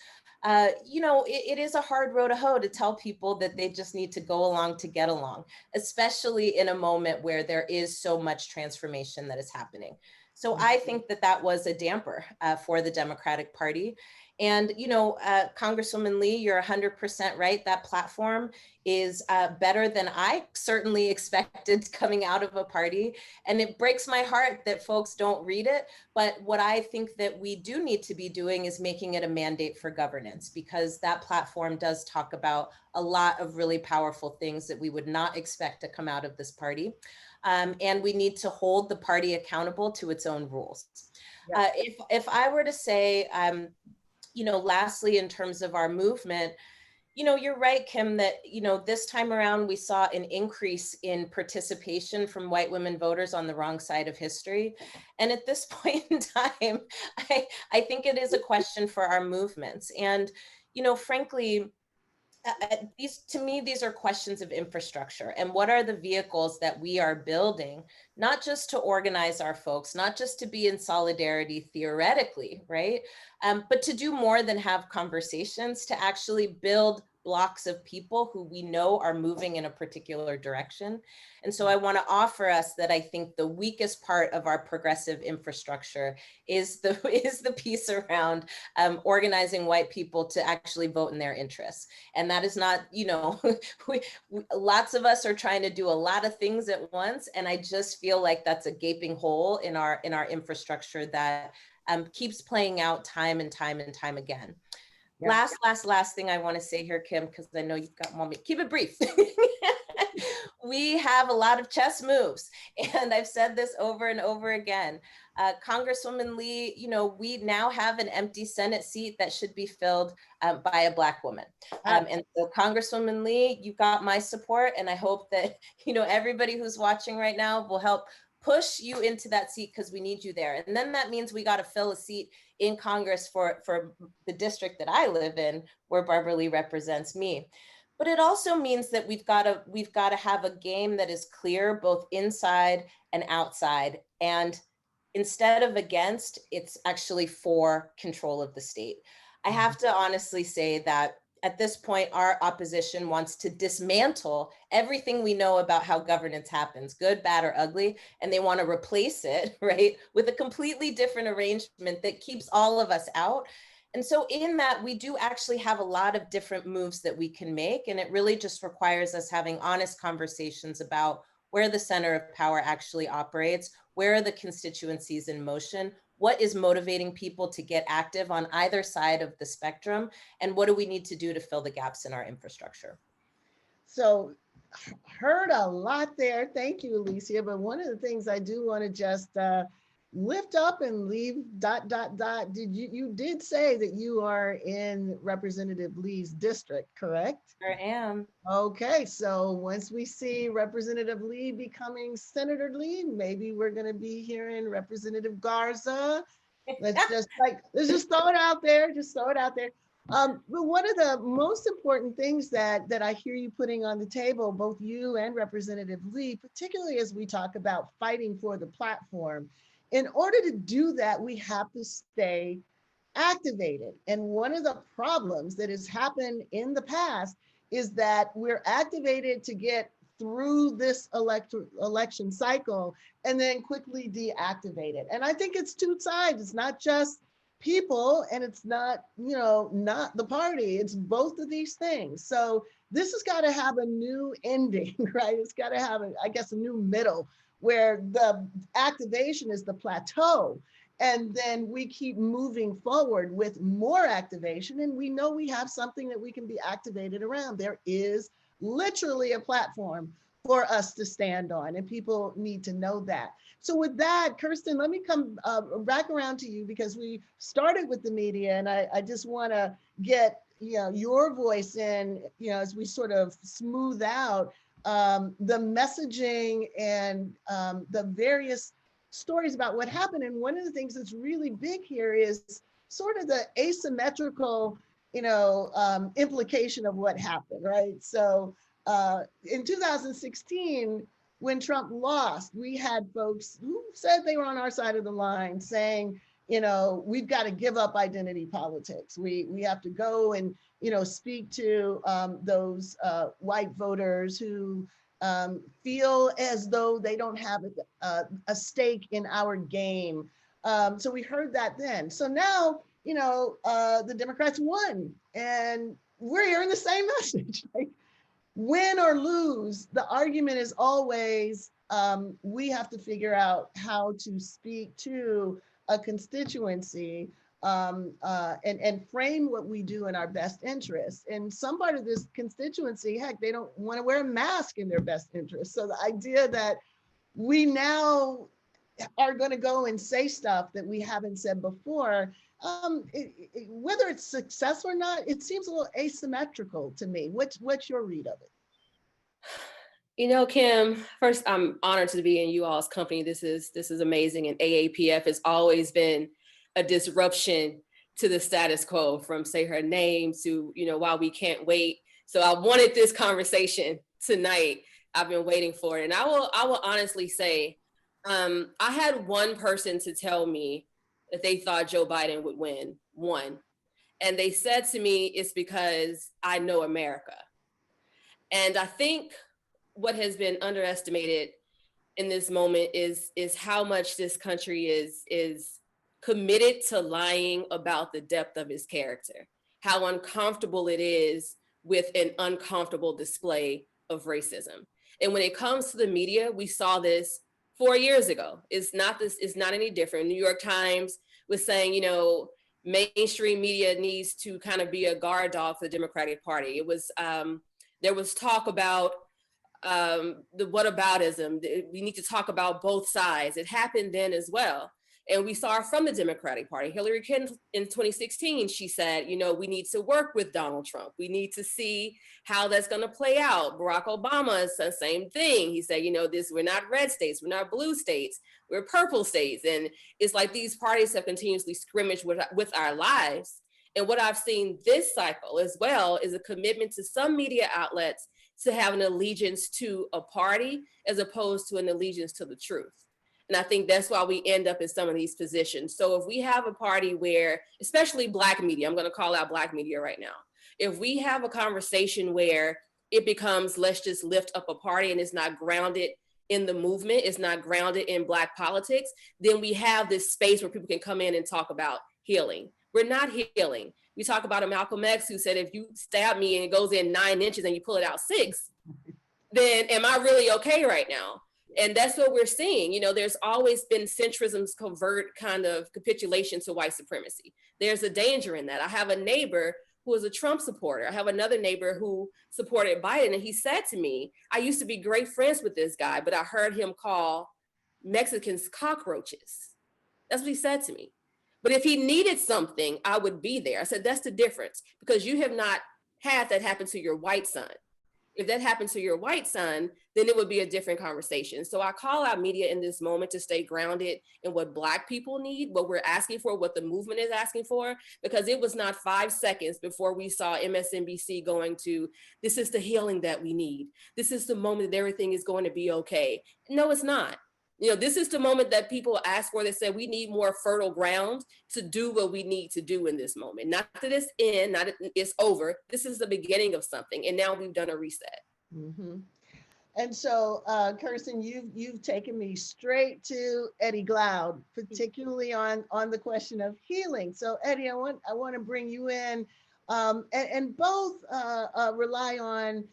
[SPEAKER 6] You know, it is a hard row to hoe to tell people that they just need to go along to get along, especially in a moment where there is so much transformation that is happening. So I think that that was a damper for the Democratic Party. And, you know, Congresswoman Lee, you're 100% right. That platform is better than I certainly expected coming out of a party. And it breaks my heart that folks don't read it. But what I think that we do need to be doing is making it a mandate for governance, because that platform does talk about a lot of really powerful things that we would not expect to come out of this party. And we need to hold the party accountable to its own rules. Yeah. If I were to say, you know, lastly, in terms of our movement, you know, you're right, Kim, that, you know, this time around we saw an increase in participation from white women voters on the wrong side of history. And at this point in time, I think it is a question for our movements. And, you know, frankly, to me, these are questions of infrastructure and what are the vehicles that we are building, not just to organize our folks, not just to be in solidarity theoretically, right? But to do more than have conversations, to actually build blocks of people who we know are moving in a particular direction. And so I want to offer us that I think the weakest part of our progressive infrastructure is the piece around organizing white people to actually vote in their interests. And that is not, you know, lots of us are trying to do a lot of things at once. And I just feel like that's a gaping hole in our infrastructure that keeps playing out time and time and time again. Yeah. Last thing I want to say here, Kim, because I know you've got mommy. Keep it brief. We have a lot of chess moves, and I've said this over and over again. Congresswoman Lee, you know, we now have an empty Senate seat that should be filled by a Black woman. And so Congresswoman Lee, you've got my support, and I hope that, you know, everybody who's watching right now will help push you into that seat, because we need you there. And then that means we got to fill a seat in Congress for the district that I live in, where Barbara Lee represents me. But it also means that we've got to have a game that is clear both inside and outside. And instead of against, it's actually for control of the state. I have to honestly say that at this point, our opposition wants to dismantle everything we know about how governance happens, good, bad, or ugly, and they want to replace it, right, with a completely different arrangement that keeps all of us out. And so in that, we do actually have a lot of different moves that we can make, and it really just requires us having honest conversations about where the center of power actually operates, where are the constituencies in motion, what is motivating people to get active on either side of the spectrum, and what do we need to do to fill the gaps in our infrastructure?
[SPEAKER 1] So heard a lot there. Thank you, Alicia. But one of the things I do want to just lift up and leave ... You did say that you are in Representative Lee's district, correct?
[SPEAKER 6] I am.
[SPEAKER 1] Okay, so once we see Representative Lee becoming Senator Lee, maybe we're going to be hearing Representative Garza. Let's just throw it out there. Just throw it out there. But one of the most important things that I hear you putting on the table, both you and Representative Lee, particularly as we talk about fighting for the platform, in order to do that, we have to stay activated. And one of the problems that has happened in the past is that we're activated to get through this election cycle and then quickly deactivated. And I think it's two sides. It's not just people and it's not, not the party. It's both of these things. So this has got to have a new ending, right? It's got to have, a new middle where the activation is the plateau. And then we keep moving forward with more activation. And we know we have something that we can be activated around. There is literally a platform for us to stand on, and people need to know that. So with that, Kirsten, let me come back around to you, because we started with the media, and I just want to get your voice in, as we sort of smooth out the messaging and the various stories about what happened. And one of the things that's really big here is sort of the asymmetrical, implication of what happened, right? So in 2016, when Trump lost, we had folks who said they were on our side of the line saying, we've got to give up identity politics. We have to go and, speak to those white voters who feel as though they don't have a stake in our game. So we heard that then. So now, the Democrats won, and we're hearing the same message. Like, win or lose, the argument is always we have to figure out how to speak to a constituency and frame what we do in our best interest. And some part of this constituency, heck, they don't want to wear a mask in their best interest. So the idea that we now are going to go and say stuff that we haven't said before, whether it's success or not, it seems a little asymmetrical to me. What's your read of it?
[SPEAKER 7] Kim, first, I'm honored to be in you all's company. This is amazing. And AAPF has always been a disruption to the status quo, from Say Her Name to, While We Can't Wait. So I wanted this conversation tonight. I've been waiting for it. And I will honestly say, I had one person to tell me that they thought Joe Biden would win, one. And they said to me, it's because I know America. And I think what has been underestimated in this moment is how much this country is committed to lying about the depth of his character, how uncomfortable it is with an uncomfortable display of racism. And when it comes to the media, we saw this 4 years ago. It's not any different. New York Times was saying, mainstream media needs to kind of be a guard dog for the Democratic Party. It was, there was talk about the whataboutism. We need to talk about both sides. It happened then as well. And we saw it from the Democratic Party. Hillary Clinton in 2016, she said, we need to work with Donald Trump. We need to see how that's going to play out. Barack Obama is the same thing. He said, we're not red states, we're not blue states, we're purple states. And it's like these parties have continuously scrimmaged with our lives. And what I've seen this cycle as well is a commitment to some media outlets to have an allegiance to a party as opposed to an allegiance to the truth. And I think that's why we end up in some of these positions. So if we have a party where, especially Black media, I'm going to call out Black media right now. If we have a conversation where it becomes, let's just lift up a party and it's not grounded in the movement, it's not grounded in Black politics, then we have this space where people can come in and talk about healing. We're not healing. We talk about a Malcolm X who said, if you stab me and it goes in 9 inches and you pull it out 6, then am I really okay right now? And that's what we're seeing. There's always been centrism's covert kind of capitulation to white supremacy. There's a danger in that. I have a neighbor who is a Trump supporter. I have another neighbor who supported Biden, and he said to me, I used to be great friends with this guy, but I heard him call Mexicans cockroaches. That's what he said to me. But if he needed something, I would be there. I said, that's the difference, because you have not had that happen to your white son. If that happened to your white son, then it would be a different conversation. So I call out media in this moment to stay grounded in what Black people need, what we're asking for, what the movement is asking for, because it was not 5 seconds before we saw MSNBC going to, this is the healing that we need. This is the moment that everything is going to be okay. No, it's not. You know, this is the moment that people ask for. They said we need more fertile ground to do what we need to do in this moment. Not that it's in, not that it's over. This is the beginning of something, and now we've done a reset.
[SPEAKER 1] Mm-hmm. And so, Kirsten, you've taken me straight to Eddie Glaude, particularly on the question of healing. So, Eddie, I want to bring you in, and both rely on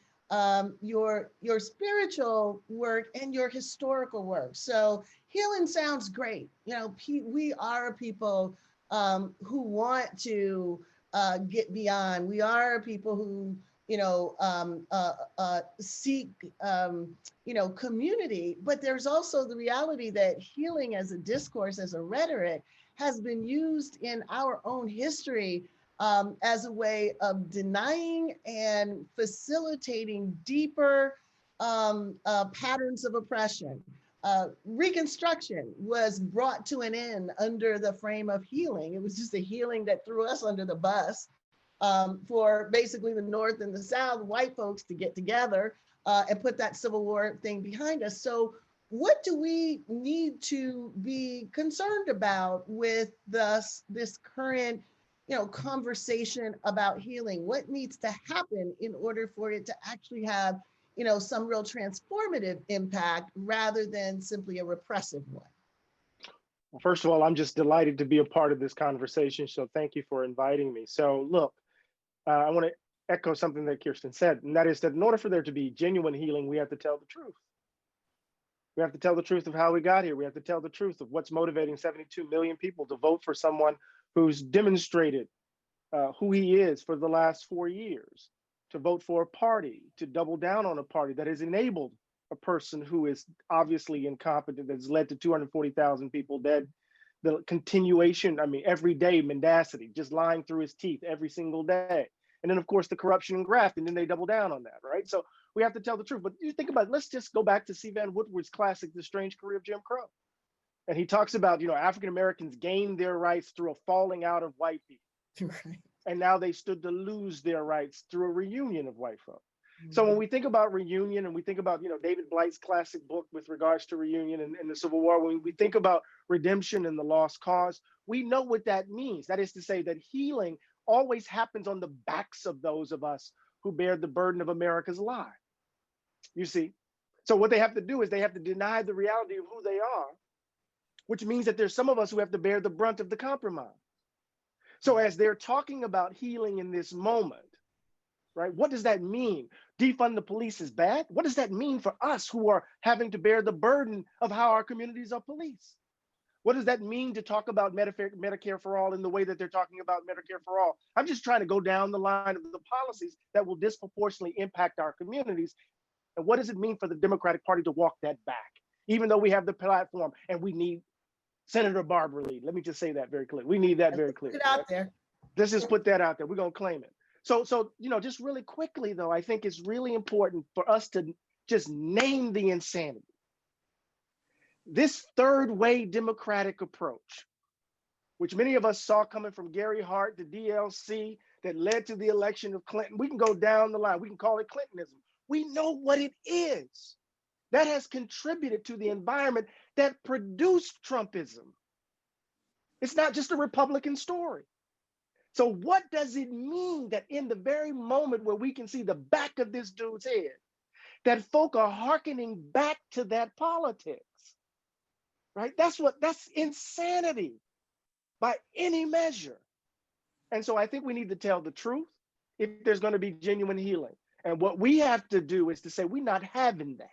[SPEAKER 1] your spiritual work and your historical work. So healing sounds great. You know, we are a people who want to get beyond. We are a people who, you know, seek, you know, community. But there's also the reality that healing as a discourse, as a rhetoric, has been used in our own history as a way of denying and facilitating deeper patterns of oppression. Reconstruction was brought to an end under the frame of healing. It was just a healing that threw us under the bus for basically the North and the South, white folks, to get together and put that Civil War thing behind us. So what do we need to be concerned about with this current, you know, conversation about healing? What needs to happen in order for it to actually have, you know, some real transformative impact rather than simply a repressive one?
[SPEAKER 8] Well, first of all, I'm just delighted to be a part of this conversation. So thank you for inviting me. So look, I want to echo something that Kirsten said, and that is that in order for there to be genuine healing, we have to tell the truth. We have to tell the truth of how we got here. We have to tell the truth of what's motivating 72 million people to vote for someone who's demonstrated who he is for the last 4 years, to vote for a party, to double down on a party that has enabled a person who is obviously incompetent, that's led to 240,000 people dead, the continuation, I mean, everyday mendacity, just lying through his teeth every single day. And then of course the corruption and graft, and then they double down on that, right? So we have to tell the truth. But you think about it, let's just go back to C. Van Woodward's classic, The Strange Career of Jim Crow. And he talks about, you know, African Americans gained their rights through a falling out of white people.
[SPEAKER 1] Right.
[SPEAKER 8] And now they stood to lose their rights through a reunion of white folk.
[SPEAKER 1] Mm-hmm.
[SPEAKER 8] So when we think about reunion, and we think about, you know, David Blight's classic book with regards to reunion and the Civil War, when we think about redemption and the lost cause, we know what that means. That is to say that healing always happens on the backs of those of us who bear the burden of America's lie. You see? So what they have to do is they have to deny the reality of who they are, which means that there's some of us who have to bear the brunt of the compromise. So as they're talking about healing in this moment, right, what does that mean? Defund the police is bad? What does that mean for us who are having to bear the burden of how our communities are policed? What does that mean to talk about Medicare for all in the way that they're talking about Medicare for all? I'm just trying to go down the line of the policies that will disproportionately impact our communities. And what does it mean for the Democratic Party to walk that back? Even though we have the platform and we need Senator Barbara Lee. Let me just say that very clearly. We need that very clearly.
[SPEAKER 1] Put it out there.
[SPEAKER 8] Let's just put that out there. We're going to claim it. So, you know, just really quickly, though, I think it's really important for us to just name the insanity. This third way Democratic approach, which many of us saw coming from Gary Hart, the DLC, that led to the election of Clinton. We can go down the line. We can call it Clintonism. We know what it is. That has contributed to the environment that produced Trumpism. It's not just a Republican story. So what does it mean that in the very moment where we can see the back of this dude's head, that folk are hearkening back to that politics, right? That's insanity by any measure. And so I think we need to tell the truth if there's going to be genuine healing. And what we have to do is to say, we're not having that.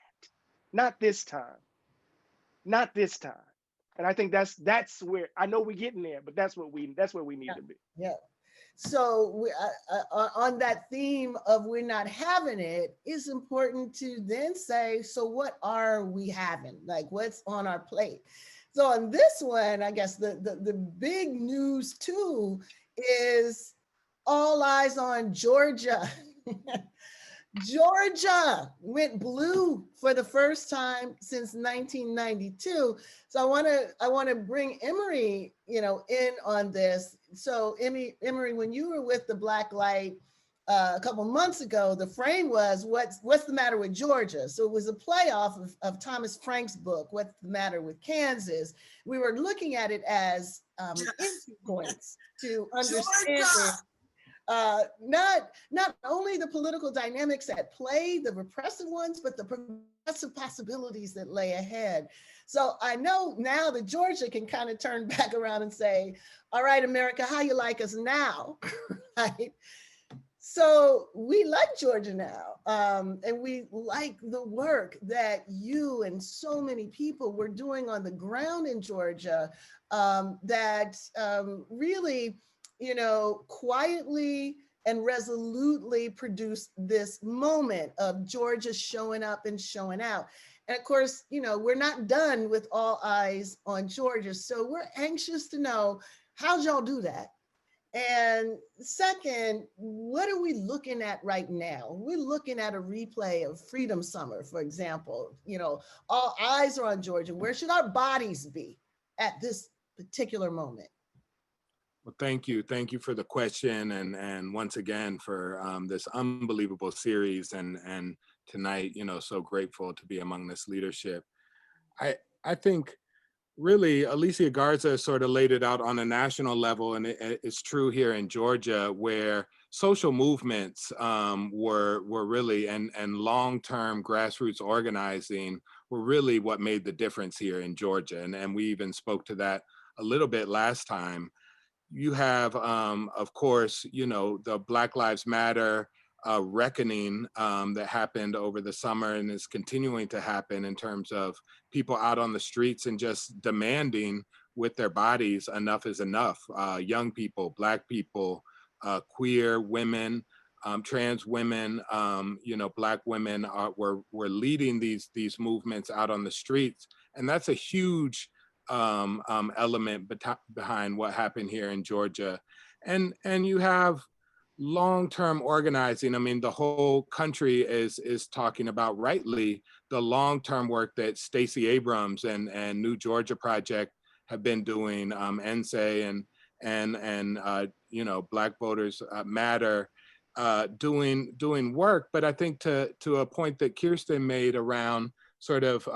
[SPEAKER 8] Not this time. Not this time. And I think that's where, I know we're getting there, but that's where we need to be.
[SPEAKER 1] Yeah. So on that theme of we're not having it, it's important to then say, so what are we having? Like what's on our plate? So on this one, I guess the big news too is all eyes on Georgia. Georgia went blue for the first time since 1992. So I want to bring Emery, in on this. So Emery, when you were with the Blacklight a couple months ago, the frame was what's the matter with Georgia? So it was a playoff of Thomas Frank's book, What's the Matter with Kansas? We were looking at it as entry points to understand not only the political dynamics at play, the repressive ones, but the progressive possibilities that lay ahead. So I know now that Georgia can kind of turn back around and say, all right, America, how you like us now, right? So we like Georgia now, and we like the work that you and so many people were doing on the ground in Georgia that really, quietly and resolutely produced this moment of Georgia showing up and showing out. And of course, we're not done with all eyes on Georgia. So we're anxious to know, how'd y'all do that? And second, what are we looking at right now? We're looking at a replay of Freedom Summer, for example. All eyes are on Georgia. Where should our bodies be at this particular moment?
[SPEAKER 9] Well, thank you. Thank you for the question. And once again, for this unbelievable series and tonight, so grateful to be among this leadership. I think really Alicia Garza sort of laid it out on a national level, and it's true here in Georgia, where social movements were really, and long-term grassroots organizing were really what made the difference here in Georgia. And we even spoke to that a little bit last time. You have, of course, the Black Lives Matter reckoning that happened over the summer and is continuing to happen in terms of people out on the streets and just demanding with their bodies, enough is enough. Young people, Black people, queer women, trans women, Black women were leading these movements out on the streets. And that's a huge element behind what happened here in Georgia. And you have long-term organizing. I mean, the whole country is talking about, rightly, the long-term work that Stacey Abrams and New Georgia Project have been doing, NSA and Black Voters Matter, doing work. But I think to a point that Kirsten made around sort of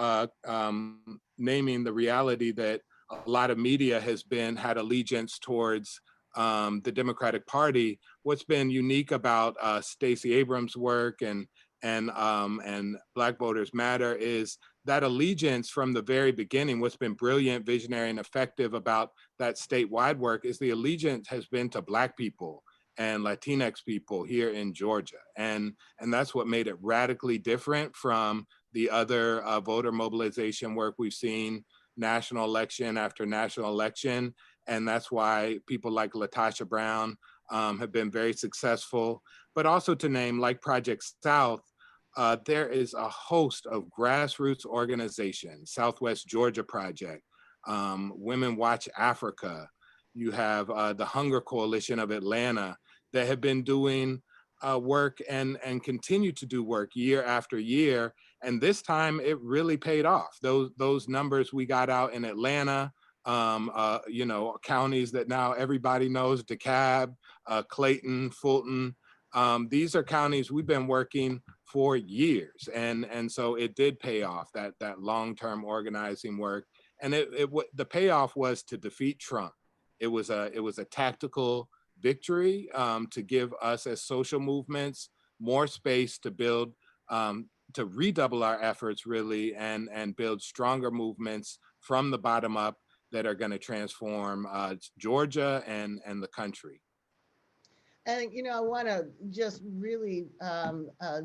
[SPEAKER 9] naming the reality that a lot of media had allegiance towards the Democratic Party. What's been unique about Stacey Abrams' work and Black Voters Matter is that allegiance from the very beginning. What's been brilliant, visionary, and effective about that statewide work is the allegiance has been to Black people and Latinx people here in Georgia. And that's what made it radically different from the other voter mobilization work we've seen national election after national election. And that's why people like LaTosha Brown have been very successful. But also to name, like Project South, there is a host of grassroots organizations, Southwest Georgia Project, Women Watch Africa. You have the Hunger Coalition of Atlanta that have been doing work and continue to do work year after year. And this time it really paid off. Those numbers we got out in Atlanta, counties that now everybody knows, DeKalb, Clayton, Fulton. These are counties we've been working for years. And so it did pay off, that long-term organizing work. And the payoff was to defeat Trump. It was a tactical victory to give us as social movements more space to build, to redouble our efforts really, and build stronger movements from the bottom up that are going to transform Georgia and the country.
[SPEAKER 1] And I want to just really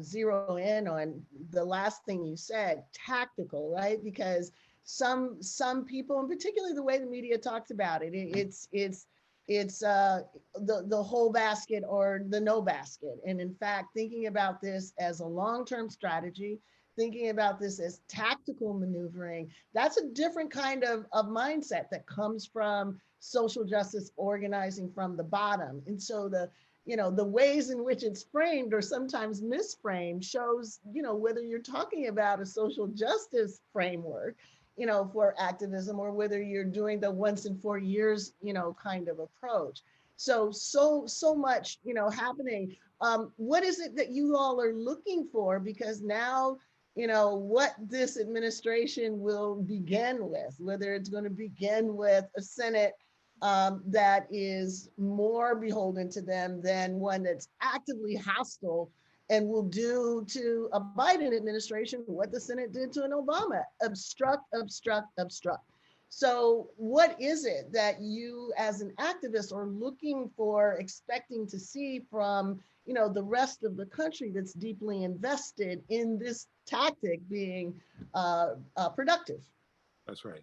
[SPEAKER 1] zero in on the last thing you said, tactical, right? Because some people, and particularly the way the media talks about it, it's it's the whole basket or the no basket. And in fact, thinking about this as a long-term strategy, thinking about this as tactical maneuvering, that's a different kind of mindset that comes from social justice organizing from the bottom. And so the ways in which it's framed or sometimes misframed shows, whether you're talking about a social justice framework, for activism, or whether you're doing the once in 4 years, kind of approach. So much, happening. What is it that you all are looking for? Because now, what this administration will begin with, whether it's going to begin with a Senate that is more beholden to them than one that's actively hostile and will do to a Biden administration what the Senate did to an Obama: obstruct, obstruct, obstruct. So what is it that you as an activist are looking for, expecting to see from, the rest of the country that's deeply invested in this tactic being productive?
[SPEAKER 9] That's right.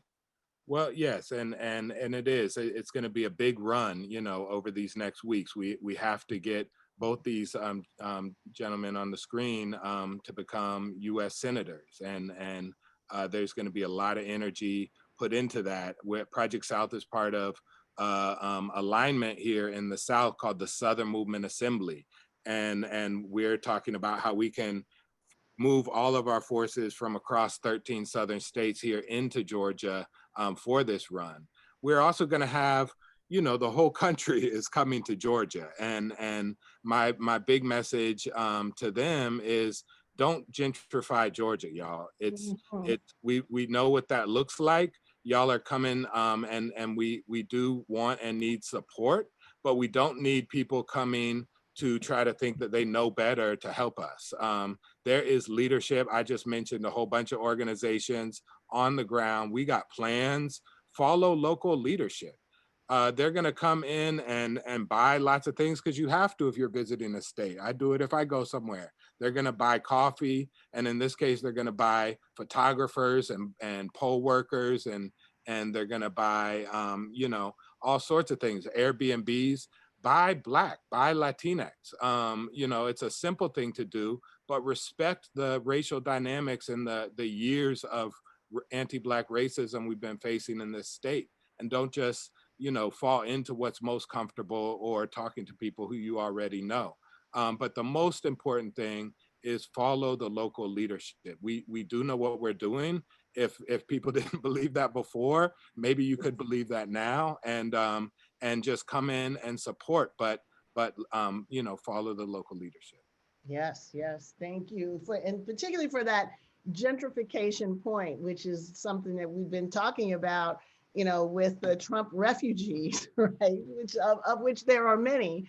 [SPEAKER 9] Well, yes, and it is. It's going to be a big run, over these next weeks. We have to get both these gentlemen on the screen to become U.S. senators, and there's going to be a lot of energy put into that. Project South is part of alignment here in the South called the Southern Movement Assembly, and we're talking about how we can move all of our forces from across 13 Southern states here into Georgia for this run. We're also going to have, the whole country is coming to Georgia, and my big message to them is, don't gentrify Georgia, y'all. We know what that looks like. Y'all are coming, and we do want and need support, but we don't need people coming to try to think that they know better to help us. There is leadership. I just mentioned a whole bunch of organizations on the ground. We got plans. Follow local leadership. They're gonna come in and buy lots of things, because you have to if you're visiting a state. I do it if I go somewhere. They're gonna buy coffee, and in this case, they're gonna buy photographers and poll workers, and they're gonna buy all sorts of things, Airbnbs. Buy Black, buy Latinx. It's a simple thing to do, but respect the racial dynamics and the years of anti-Black racism we've been facing in this state, and don't just fall into what's most comfortable or talking to people who you already know. But the most important thing is follow the local leadership. We do know what we're doing. If people didn't believe that before, maybe you could believe that now, and just come in and support, but follow the local leadership.
[SPEAKER 1] Yes, thank you and particularly for that gentrification point, which is something that we've been talking about, with the Trump refugees, right? Of which there are many.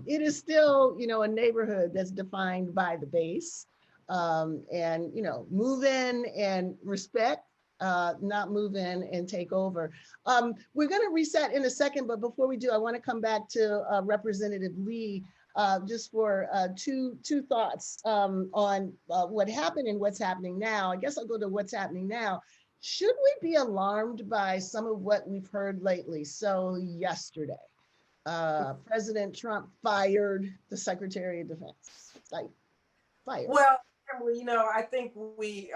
[SPEAKER 1] It is still, a neighborhood that's defined by the base, and move in and respect, not move in and take over. We're going to reset in a second, but before we do, I want to come back to Representative Lee, just for two thoughts on what happened and what's happening now. I guess I'll go to what's happening now. Should we be alarmed by some of what we've heard lately? So yesterday, President Trump fired the Secretary of Defense. Fired.
[SPEAKER 4] Well, I think we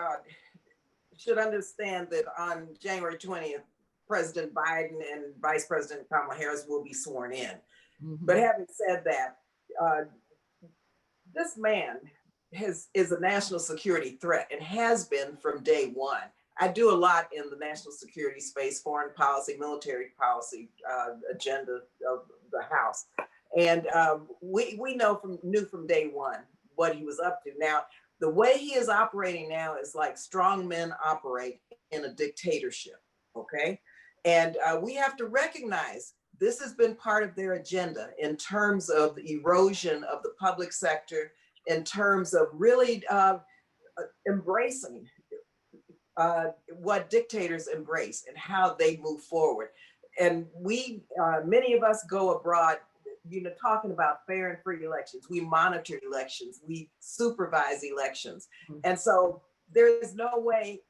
[SPEAKER 4] should understand that on January 20th, President Biden and Vice President Kamala Harris will be sworn in. Mm-hmm. But having said that, this man is a national security threat and has been from day one. I do a lot in the national security space, foreign policy, military policy agenda of the House. And we knew from day one what he was up to. Now, the way he is operating now is like strong men operate in a dictatorship, okay? And we have to recognize this has been part of their agenda in terms of the erosion of the public sector, in terms of really embracing what dictators embrace and how they move forward. And we, many of us go abroad, talking about fair and free elections. We monitor elections, we supervise elections. Mm-hmm. And so there is no way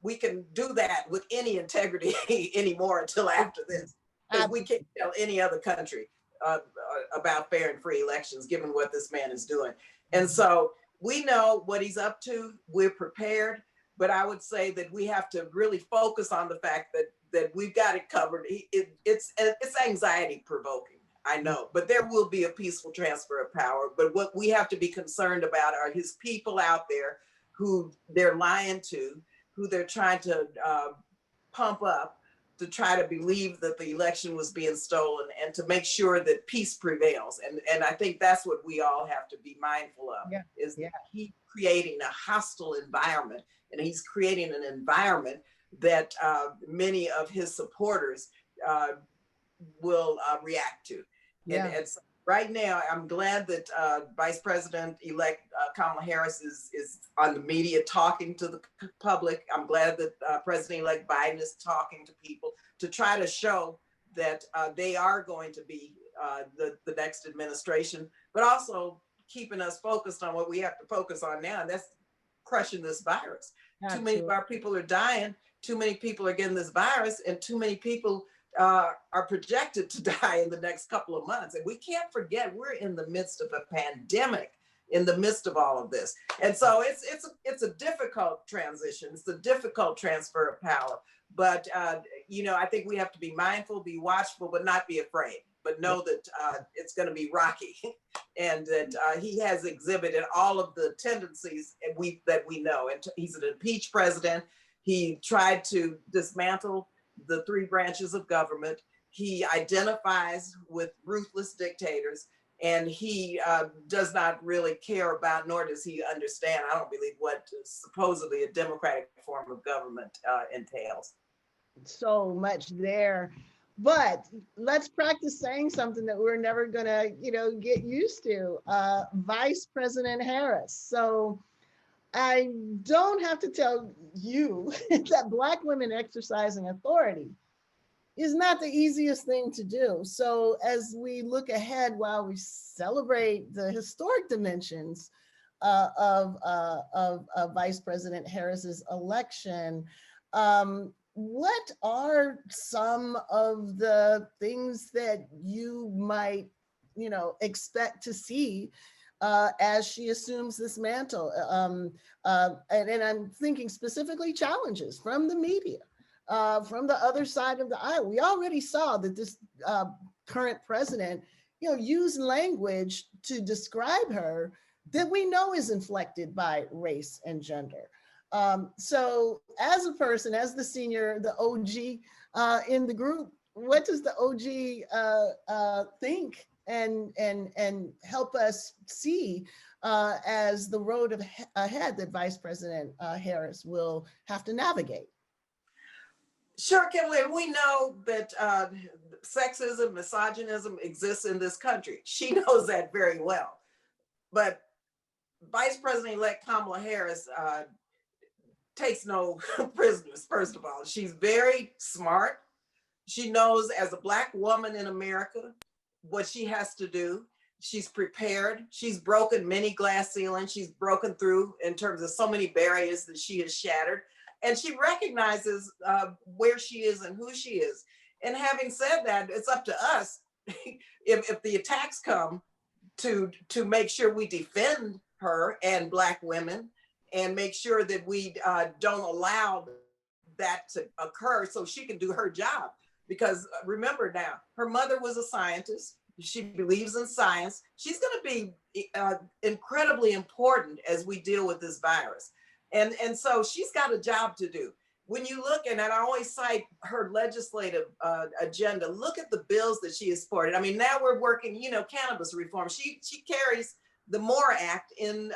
[SPEAKER 4] we can do that with any integrity anymore until after this. because we can't tell any other country about fair and free elections, given what this man is doing. And so we know what he's up to. We're prepared, but I would say that we have to really focus on the fact that we've got it covered. It's anxiety provoking, I know, but there will be a peaceful transfer of power. But what we have to be concerned about are his people out there who they're lying to, who they're trying to pump up to try to believe that the election was being stolen, and to make sure that peace prevails. And I think that's what we all have to be mindful of, is that he's creating a hostile environment, and he's creating an environment that many of his supporters will react to. And so right now, I'm glad that Vice President-elect Kamala Harris is on the media talking to the public. I'm glad that President-elect Biden is talking to people to try to show that they are going to be the next administration, but also keeping us focused on what we have to focus on now, and that's crushing this virus. Too many of our people are dying, too many people are getting this virus, and too many people are projected to die in the next couple of months. And we can't forget, we're in the midst of a pandemic, in the midst of all of this. And so it's a difficult transition. It's a difficult transfer of power. But, you know, I think we have to be mindful, be watchful, but not be afraid. But know that it's going to be rocky, and that he has exhibited all of the tendencies that we know. And he's an impeached president. He tried to dismantle the three branches of government. He identifies with ruthless dictators, and he does not really care about, nor does he understand, I don't believe, what supposedly a democratic form of government entails.
[SPEAKER 1] So much there. But let's practice saying something that we're never gonna, get used to. Vice President Harris. So I don't have to tell you that Black women exercising authority is not the easiest thing to do. So as we look ahead, while we celebrate the historic dimensions of Vice President Harris's election, what are some of the things that you might, expect to see as she assumes this mantle? And I'm thinking specifically challenges from the media, from the other side of the aisle. We already saw that this current president, used language to describe her that we know is inflected by race and gender. So as a person, as the senior, the OG in the group, what does the OG think and help us see as the road ahead that Vice President Harris will have to navigate?
[SPEAKER 4] Sure, Kimberle, we know that sexism, misogynism exists in this country. She knows that very well. But Vice President-elect Kamala Harris takes no prisoners, first of all. She's very smart. She knows, as a Black woman in America, what she has to do. She's prepared. She's broken many glass ceilings. She's broken through in terms of so many barriers that she has shattered. And she recognizes where she is and who she is. And having said that, it's up to us, if the attacks come, to make sure we defend her and Black women, and make sure that we don't allow that to occur so she can do her job. Because remember now, her mother was a scientist. She believes in science. She's going to be incredibly important as we deal with this virus. And so she's got a job to do. When you look, and I always cite her legislative agenda, look at the bills that she has supported. I mean, now we're working, cannabis reform. She carries the MORE Act in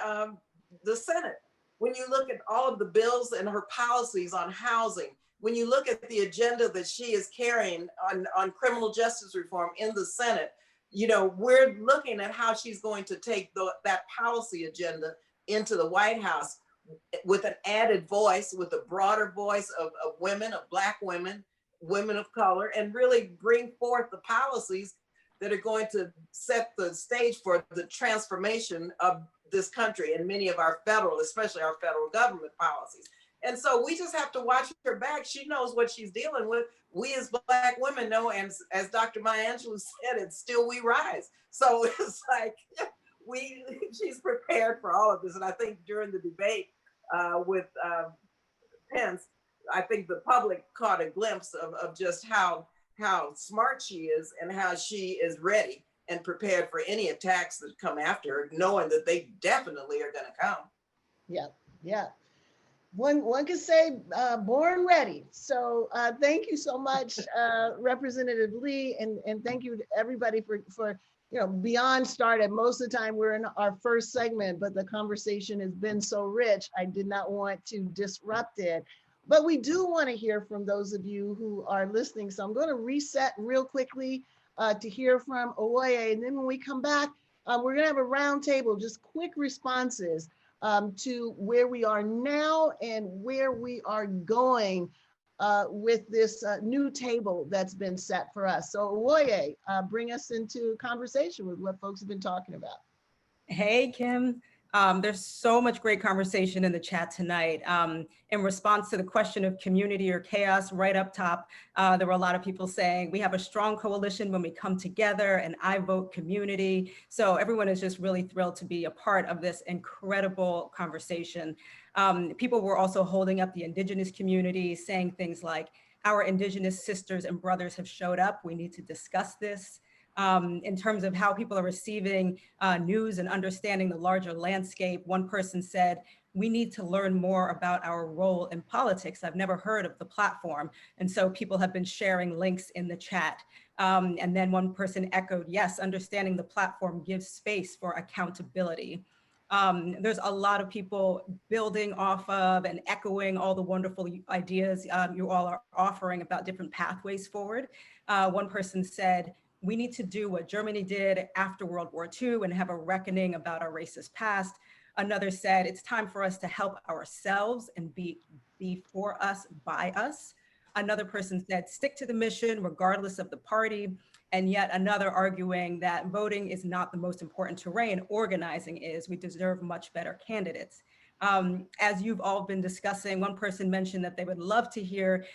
[SPEAKER 4] the Senate. When you look at all of the bills and her policies on housing, when you look at the agenda that she is carrying on criminal justice reform in the Senate, we're looking at how she's going to take that policy agenda into the White House with an added voice, with a broader voice of women, of Black women, women of color, and really bring forth the policies that are going to set the stage for the transformation of this country and many of our especially our federal government policies. And so we just have to watch her back. She knows what she's dealing with. We as Black women know, and as Dr. Maya Angelou said, it's still we rise. So it's like she's prepared for all of this. And I think during the debate with Pence, I think the public caught a glimpse of just how smart she is and how she is ready and prepared for any attacks that come after her, knowing that they definitely are going to come.
[SPEAKER 1] Yeah, yeah. One could say born ready. So thank you so much, Representative Lee, and thank you to everybody for beyond started. Most of the time we're in our first segment, but the conversation has been so rich, I did not want to disrupt it. But we do want to hear from those of you who are listening. So I'm going to reset real quickly to hear from Owoye. And then when we come back, we're going to have a roundtable, just quick responses to where we are now and where we are going with this new table that's been set for us. So Owoye, bring us into conversation with what folks have been talking about.
[SPEAKER 10] Hey, Kim. There's so much great conversation in the chat tonight. In response to the question of community or chaos right up top, there were a lot of people saying we have a strong coalition when we come together, and I vote community. So everyone is just really thrilled to be a part of this incredible conversation. People were also holding up the Indigenous community, saying things like, our Indigenous sisters and brothers have showed up. We need to discuss this. In terms of how people are receiving news and understanding the larger landscape. One person said, we need to learn more about our role in politics. I've never heard of the platform. And so people have been sharing links in the chat. And then one person echoed, yes, understanding the platform gives space for accountability. There's a lot of people building off of and echoing all the wonderful ideas you all are offering about different pathways forward. One person said, we need to do what Germany did after World War II and have a reckoning about our racist past. Another said, it's time for us to help ourselves and be for us, by us. Another person said, stick to the mission regardless of the party. And yet another arguing that voting is not the most important terrain, organizing is. We deserve much better candidates. As you've all been discussing, one person mentioned that they would love to hear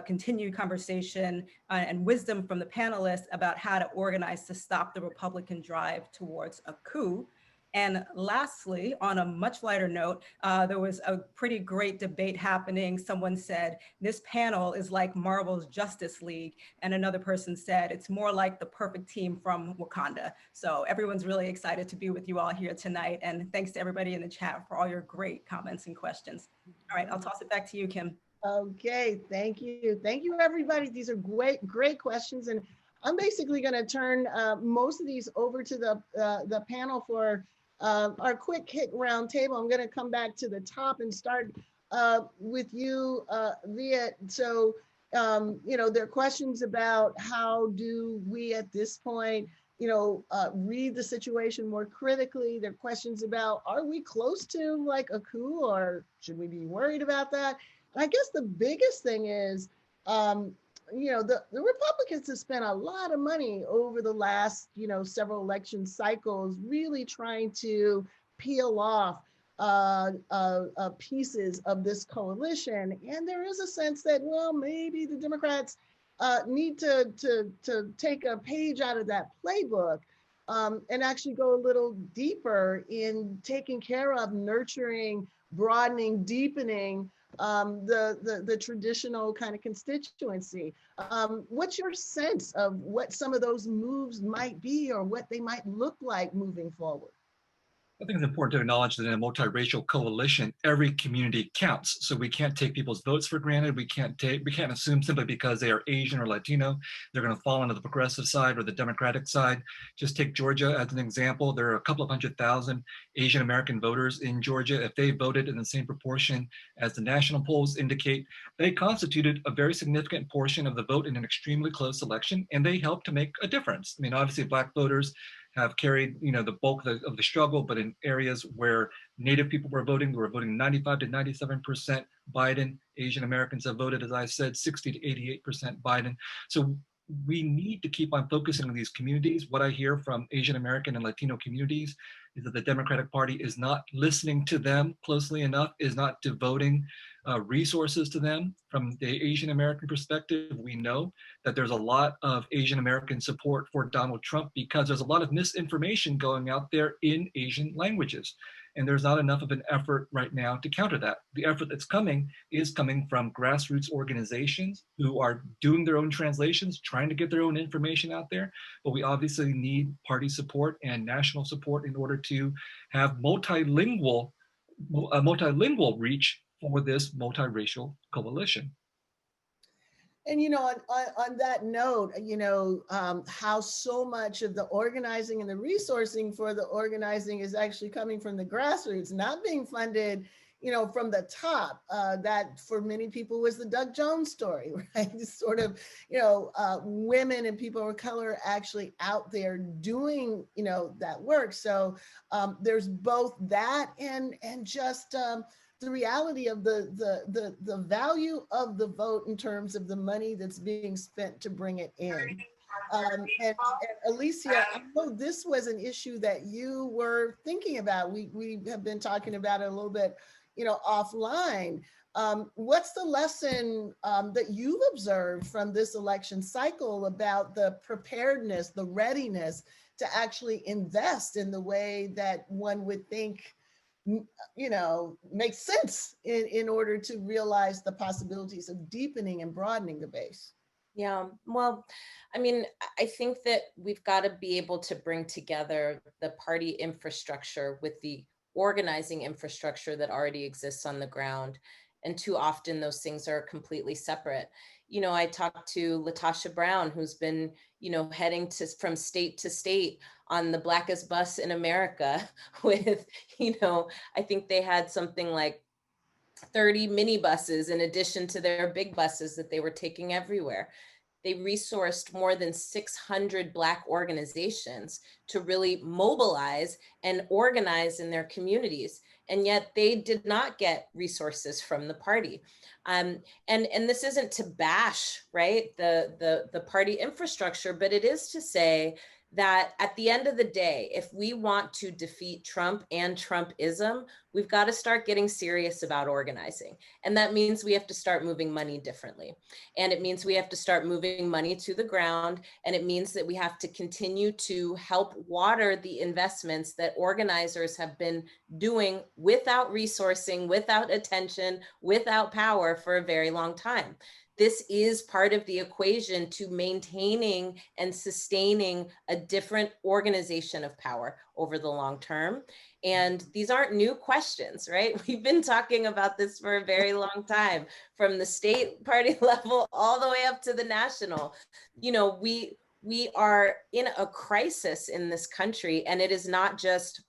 [SPEAKER 10] continued conversation and wisdom from the panelists about how to organize to stop the Republican drive towards a coup. And lastly, on a much lighter note, there was a pretty great debate happening. Someone said, this panel is like Marvel's Justice League. And another person said, it's more like the perfect team from Wakanda. So everyone's really excited to be with you all here tonight. And thanks to everybody in the chat for all your great comments and questions. All right, I'll toss it back to you, Kim.
[SPEAKER 1] Okay, thank you. Thank you, everybody. These are great questions. And I'm basically gonna turn most of these over to the panel for our quick hit round table. I'm going to come back to the top and start with you, Viet. So, there are questions about how do we at this point, read the situation more critically. There are questions about, are we close to like a coup, or should we be worried about that? And I guess the biggest thing is, the Republicans have spent a lot of money over the last, several election cycles, really trying to peel off pieces of this coalition. And there is a sense that, well, maybe the Democrats need to take a page out of that playbook and actually go a little deeper in taking care of nurturing, broadening, deepening the traditional kind of constituency. What's your sense of what some of those moves might be or what they might look like moving forward?
[SPEAKER 2] I think it's important to acknowledge that in a multiracial coalition, every community counts. So we can't take people's votes for granted. We can't assume simply because they are Asian or Latino, they're going to fall into the progressive side or the Democratic side. Just take Georgia as an example. There are a couple of 100,000 Asian American voters in Georgia. If they voted in the same proportion as the national polls indicate, they constituted a very significant portion of the vote in an extremely close election, and they helped to make a difference. I mean, obviously Black voters have carried, the bulk of the struggle, but in areas where Native people were voting 95 to 97% Biden. Asian Americans have voted, as I said, 60 to 88% Biden. So we need to keep on focusing on these communities. What I hear from Asian American and Latino communities is that the Democratic Party is not listening to them closely enough, is not devoting resources to them. From the Asian American perspective, we know that there's a lot of Asian American support for Donald Trump because there's a lot of misinformation going out there in Asian languages. And there's not enough of an effort right now to counter that. The effort that's coming is coming from grassroots organizations who are doing their own translations, trying to get their own information out there. But we obviously need party support and national support in order to have multilingual reach for this multiracial coalition.
[SPEAKER 1] And, you know, on that note, you know, how so much of the organizing and the resourcing for the organizing is actually coming from the grassroots, not being funded, you know, from the top. That for many people was the Doug Jones story, right? It's sort of, you know, women and people of color actually out there doing, you know, that work. So there's both that and just the reality of the value of the vote in terms of the money that's being spent to bring it in. And Alicia, I know this was an issue that you were thinking about. We have been talking about it a little bit, you know, offline. What's the lesson that you've observed from this election cycle about the preparedness, the readiness to actually invest in the way that one would think, you know, makes sense in order to realize the possibilities of deepening and broadening the base?
[SPEAKER 6] Yeah, well, I mean, I think that we've got to be able to bring together the party infrastructure with the organizing infrastructure that already exists on the ground. And too often those things are completely separate. You know, I talked to Latasha Brown, who's been, you know, heading from state to state on the blackest bus in America with, you know, I think they had something like 30 minibuses in addition to their big buses that they were taking everywhere. They resourced more than 600 Black organizations to really mobilize and organize in their communities. And yet they did not get resources from the party. And this isn't to bash, right, the party infrastructure, but it is to say that at the end of the day, if we want to defeat Trump and Trumpism, we've got to start getting serious about organizing. And that means we have to start moving money differently. And it means we have to start moving money to the ground. And it means that we have to continue to help water the investments that organizers have been doing without resourcing, without attention, without power for a very long time. This is part of the equation to maintaining and sustaining a different organization of power over the long term. And these aren't new questions, right? We've been talking about this for a very long time, from the state party level all the way up to the national. You know, we are in a crisis in this country, and it is not just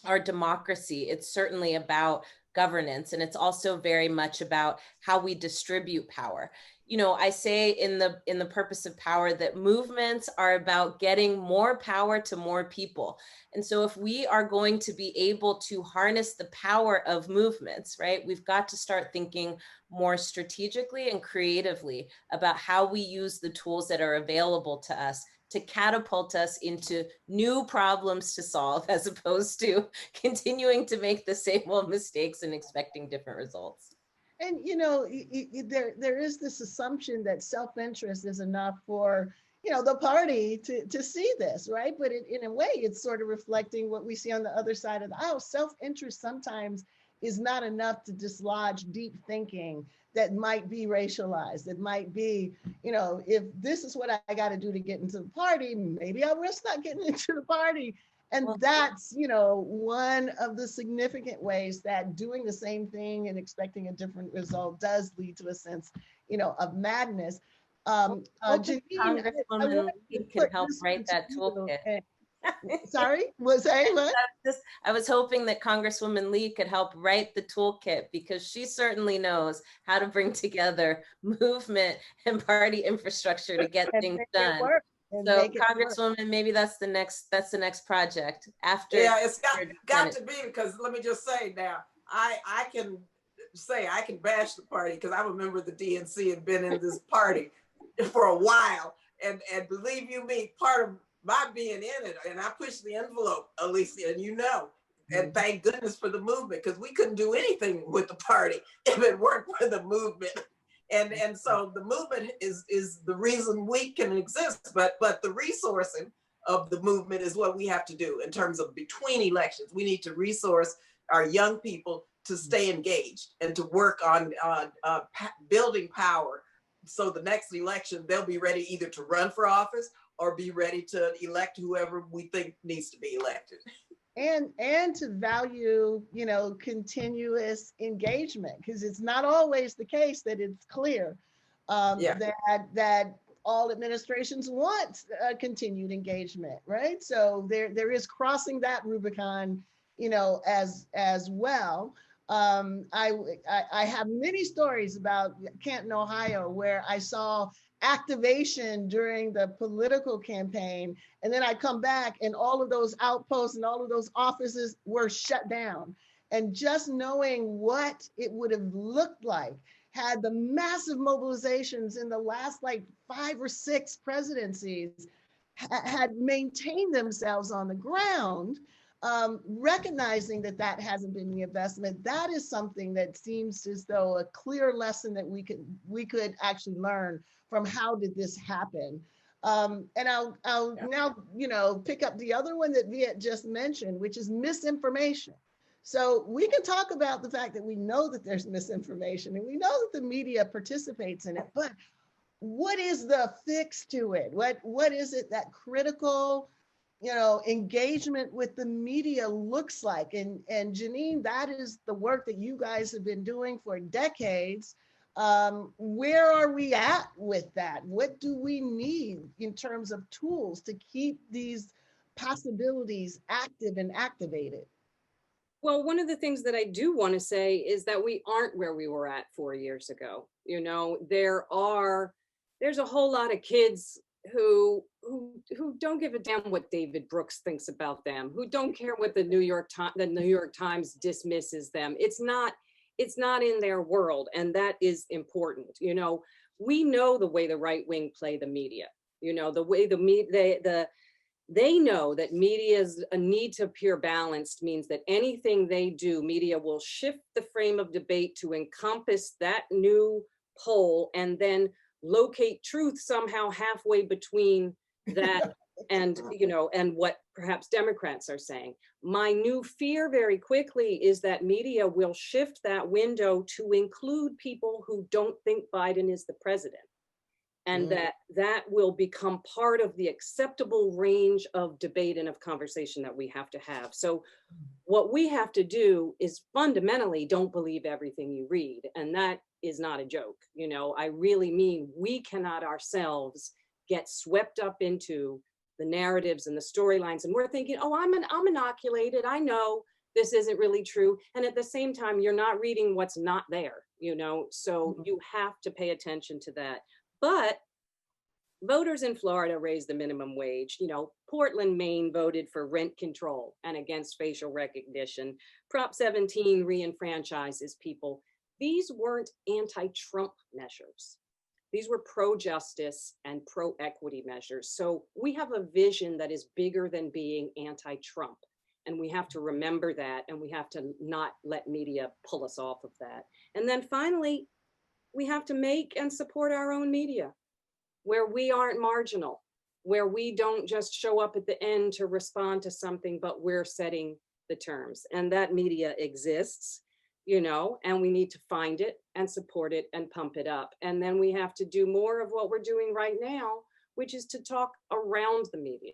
[SPEAKER 6] our democracy. It's certainly about governance. And it's also very much about how we distribute power. You know, I say in the purpose of power that movements are about getting more power to more people. And so if we are going to be able to harness the power of movements, right, we've got to start thinking more strategically and creatively about how we use the tools that are available to us to catapult us into new problems to solve, as opposed to continuing to make the same old mistakes and expecting different results.
[SPEAKER 1] And, you know, there is this assumption that self-interest is enough for, you know, the party to see this, right? But in a way, it's sort of reflecting what we see on the other side of the aisle. Self-interest sometimes is not enough to dislodge deep thinking that might be racialized, that might be, you know, if this is what I got to do to get into the party, maybe I'll risk not getting into the party. And that's, you know, one of the significant ways that doing the same thing and expecting a different result does lead to a sense, you know, of madness. Janine,
[SPEAKER 6] Congresswoman Lee can help write that toolkit.
[SPEAKER 1] Sorry, was I what?
[SPEAKER 6] I was hoping that Congresswoman Lee could help write the toolkit, because she certainly knows how to bring together movement and party infrastructure to get things done. So Congresswoman, maybe that's the next project after.
[SPEAKER 4] Yeah, it's got to be, because let me just say now, I can bash the party because I'm a member of the DNC and been in this party for a while. And believe you me, part of my being in it, and I pushed the envelope, Alicia, and you know, and thank goodness for the movement, because we couldn't do anything with the party if it weren't for the movement. And so the movement is the reason we can exist, but the resourcing of the movement is what we have to do in terms of between elections. We need to resource our young people to stay engaged and to work on building power. So the next election, they'll be ready either to run for office or be ready to elect whoever we think needs to be elected.
[SPEAKER 1] And to value, continuous engagement, because it's not always the case that it's clear that all administrations want continued engagement, right? So there is crossing that Rubicon, as well. I have many stories about Canton, Ohio, where I saw activation during the political campaign, and then I come back and all of those outposts and all of those offices were shut down. And just knowing what it would have looked like had the massive mobilizations in the last 5 or 6 presidencies had maintained themselves on the ground, recognizing that hasn't been the investment. That is something that seems as though a clear lesson that we could actually learn from how did this happen. And I'll now, pick up the other one that Viet just mentioned, which is misinformation. So we can talk about the fact that we know that there's misinformation and we know that the media participates in it, but what is the fix to it? What is it that critical, engagement with the media looks like? And Janine, that is the work that you guys have been doing for decades. Where are we at with that? What do we need in terms of tools to keep these possibilities active and activated?
[SPEAKER 3] Well, one of the things that I do want to say is that we aren't where we were at 4 years ago. There's a whole lot of kids who don't give a damn what David Brooks thinks about them, who don't care what the New York Times dismisses them. It's not in their world, and that is important. We know the way the right wing play the media. The way they know that media's a need to appear balanced means that anything they do, media will shift the frame of debate to encompass that new pole and then locate truth somehow halfway between that and what perhaps Democrats are saying. My new fear very quickly is that media will shift that window to include people who don't think Biden is the president, and that will become part of the acceptable range of debate and of conversation that we have to have. So what we have to do is fundamentally don't believe everything you read, and that is not a joke. I really mean we cannot ourselves get swept up into the narratives and the storylines, and we're thinking, oh, I'm inoculated, I know this isn't really true, and at the same time you're not reading what's not there, so you have to pay attention to that. But voters in Florida raised the minimum wage. Portland, Maine voted for rent control and against facial recognition. Prop 17 re-enfranchises people. These weren't anti-Trump measures. These were pro-justice and pro-equity measures. So we have a vision that is bigger than being anti-Trump. And we have to remember that, and we have to not let media pull us off of that. And then finally, we have to make and support our own media, where we aren't marginal, where we don't just show up at the end to respond to something, but we're setting the terms. And that media exists, and we need to find it and support it and pump it up. And then we have to do more of what we're doing right now, which is to talk around the media,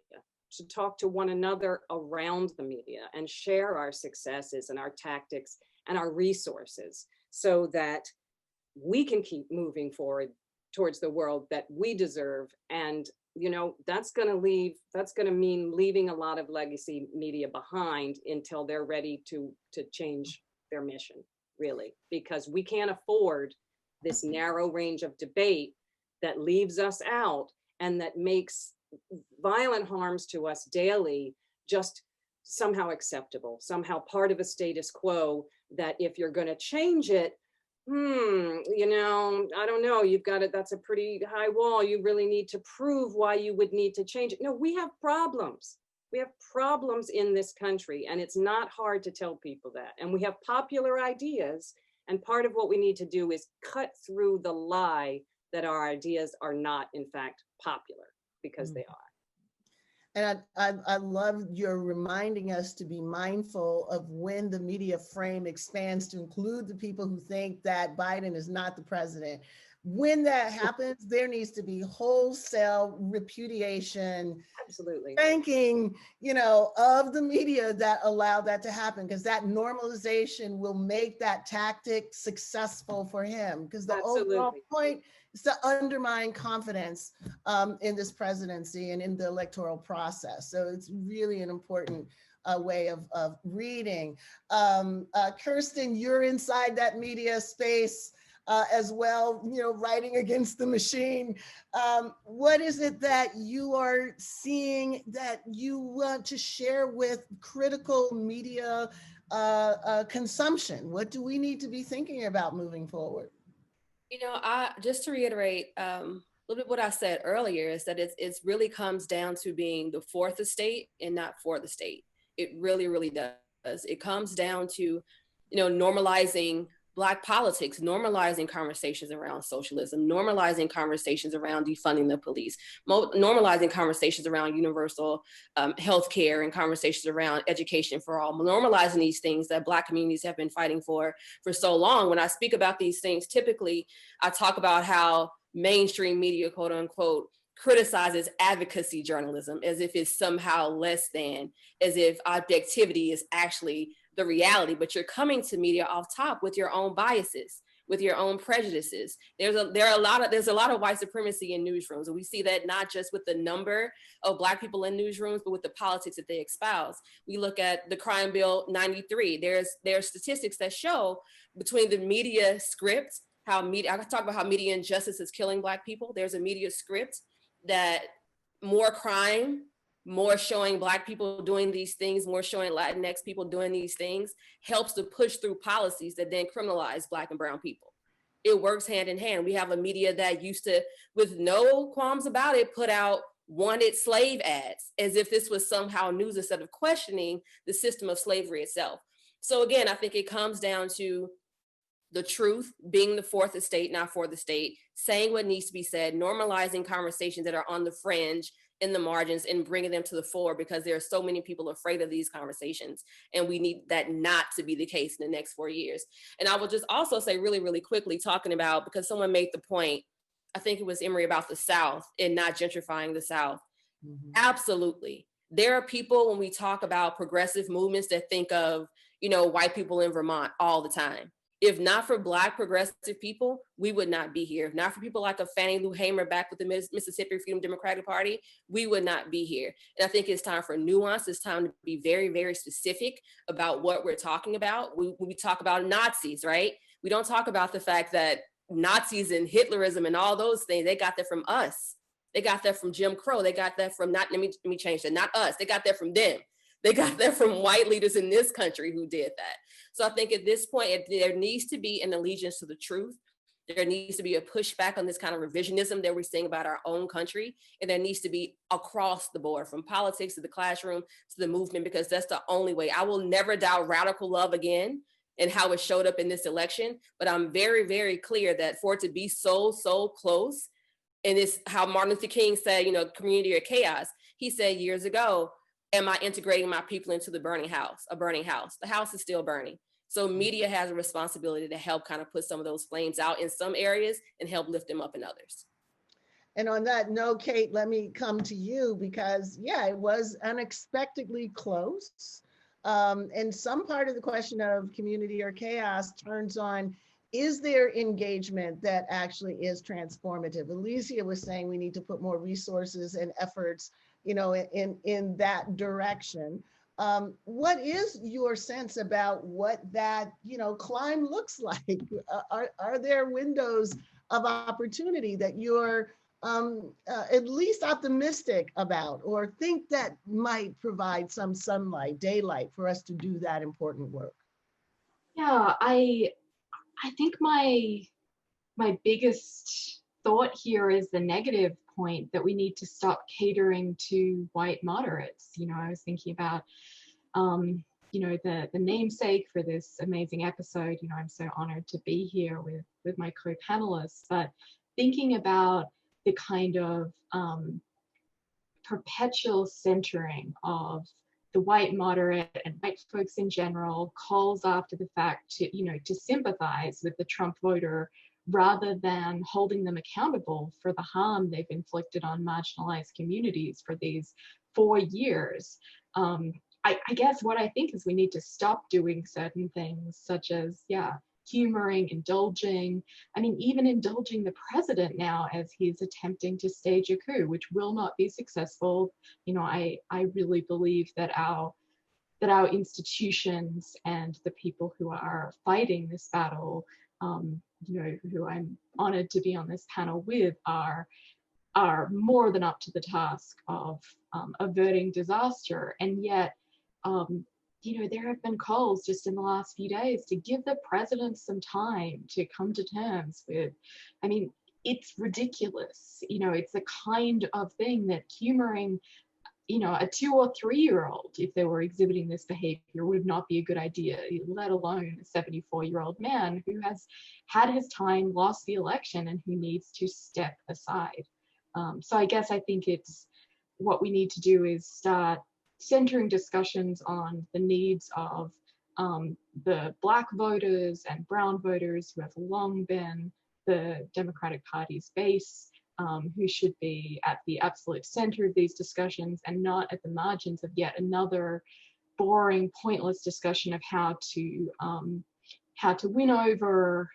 [SPEAKER 3] to talk to one another around the media and share our successes and our tactics and our resources so that we can keep moving forward towards the world that we deserve. And that's going to mean leaving a lot of legacy media behind until they're ready to change their mission, really, because we can't afford this narrow range of debate that leaves us out and that makes violent harms to us daily just somehow acceptable, somehow part of a status quo that if you're going to change it, you know, I don't know, you've got it, that's a pretty high wall. You really need to prove why you would need to change it. No, we have problems. We have problems in this country, and it's not hard to tell people that. And we have popular ideas, and part of what we need to do is cut through the lie that our ideas are not, in fact, popular, because they are.
[SPEAKER 1] And I love your reminding us to be mindful of when the media frame expands to include the people who think that Biden is not the president. When that happens, there needs to be wholesale repudiation,
[SPEAKER 3] absolutely,
[SPEAKER 1] thanking, you know, of the media that allowed that to happen, because that normalization will make that tactic successful for him. Because the overall point is to undermine confidence in this presidency and in the electoral process. So it's really an important way of reading. Kirsten, you're inside that media space as well, you know, writing against the machine. What is it that you are seeing that you want to share with critical media consumption? What do we need to be thinking about moving forward?
[SPEAKER 7] You know, just to reiterate a little bit what I said earlier, is that it really comes down to being the fourth estate and not for the state. It really, really does. It comes down to, you know, normalizing Black politics, normalizing conversations around socialism, normalizing conversations around defunding the police, normalizing conversations around universal healthcare and conversations around education for all, normalizing these things that Black communities have been fighting for so long. When I speak about these things, typically I talk about how mainstream media, quote unquote, criticizes advocacy journalism as if it's somehow less than, as if objectivity is actually the reality, but you're coming to media off top with your own biases, with your own prejudices. There's a lot of white supremacy in newsrooms, and we see that not just with the number of Black people in newsrooms, but with the politics that they espouse. We look at the Crime Bill 93. There's statistics that show between the media script, I talk about how media injustice is killing Black people. There's a media script that more crime, more showing Black people doing these things, more showing Latinx people doing these things, helps to push through policies that then criminalize Black and brown people. It works hand in hand. We have a media that used to, with no qualms about it, put out wanted slave ads as if this was somehow news instead of questioning the system of slavery itself. So again, I think it comes down to the truth, being the fourth estate, not for the state, saying what needs to be said, normalizing conversations that are on the fringe, in the margins, and bringing them to the fore, because there are so many people afraid of these conversations, and we need that not to be the case in the next 4 years. And I will just also say really, really quickly, talking about, because someone made the point, I think it was Emery, about the South and not gentrifying the South. Mm-hmm. Absolutely. There are people, when we talk about progressive movements, that think of, you know, white people in Vermont all the time. If not for Black progressive people, we would not be here. If not for people like a Fannie Lou Hamer back with the Mississippi Freedom Democratic Party, we would not be here. And I think it's time for nuance. It's time to be very, very specific about what we're talking about. When we talk about Nazis, right? We don't talk about the fact that Nazis and Hitlerism and all those things, they got that from us. They got that from Jim Crow. They got that from, let me change that, not us. They got that from them. They got that from white leaders in this country who did that. So I think at this point, there needs to be an allegiance to the truth. There needs to be a pushback on this kind of revisionism that we're seeing about our own country. And there needs to be across the board, from politics to the classroom to the movement, because that's the only way. I will never doubt radical love again and how it showed up in this election. But I'm very, very clear that for it to be so close, and it's how Martin Luther King said, you know, community or chaos. He said years ago, am I integrating my people into the burning house, a burning house? The house is still burning. So media has a responsibility to help kind of put some of those flames out in some areas and help lift them up in others.
[SPEAKER 1] And on that note, Kate, let me come to you, because yeah, it was unexpectedly close. And some part of the question of community or chaos turns on, is there engagement that actually is transformative? Alicia was saying we need to put more resources and efforts, you know, in that direction. What is your sense about what that, you know, climb looks like? Are there windows of opportunity that you're at least optimistic about, or think that might provide some sunlight, daylight for us to do that important work?
[SPEAKER 5] Yeah, I think my biggest thought here is the negative point that we need to stop catering to white moderates. You know, I was thinking about, you know, the namesake for this amazing episode. You know, I'm so honored to be here with my co-panelists, but thinking about the kind of perpetual centering of the white moderate and white folks in general, calls after the fact to, you know, to sympathize with the Trump voter rather than holding them accountable for the harm they've inflicted on marginalized communities for these 4 years. I guess what I think is we need to stop doing certain things such as, humoring, indulging. I mean, even indulging the president now as he's attempting to stage a coup, which will not be successful. You know, I really believe that our institutions and the people who are fighting this battle, you know, who I'm honored to be on this panel with, are more than up to the task of averting disaster. And yet, you know, there have been calls just in the last few days to give the president some time to come to terms with. I mean, it's ridiculous. You know, it's the kind of thing that humoring, you know, a 2 or 3 year old, if they were exhibiting this behavior, would not be a good idea, let alone a 74-year-old man who has had his time, lost the election, and who needs to step aside. So I guess I think it's what we need to do is start centering discussions on the needs of the Black voters and brown voters who have long been the Democratic Party's base, who should be at the absolute center of these discussions and not at the margins of yet another boring, pointless discussion of how to win over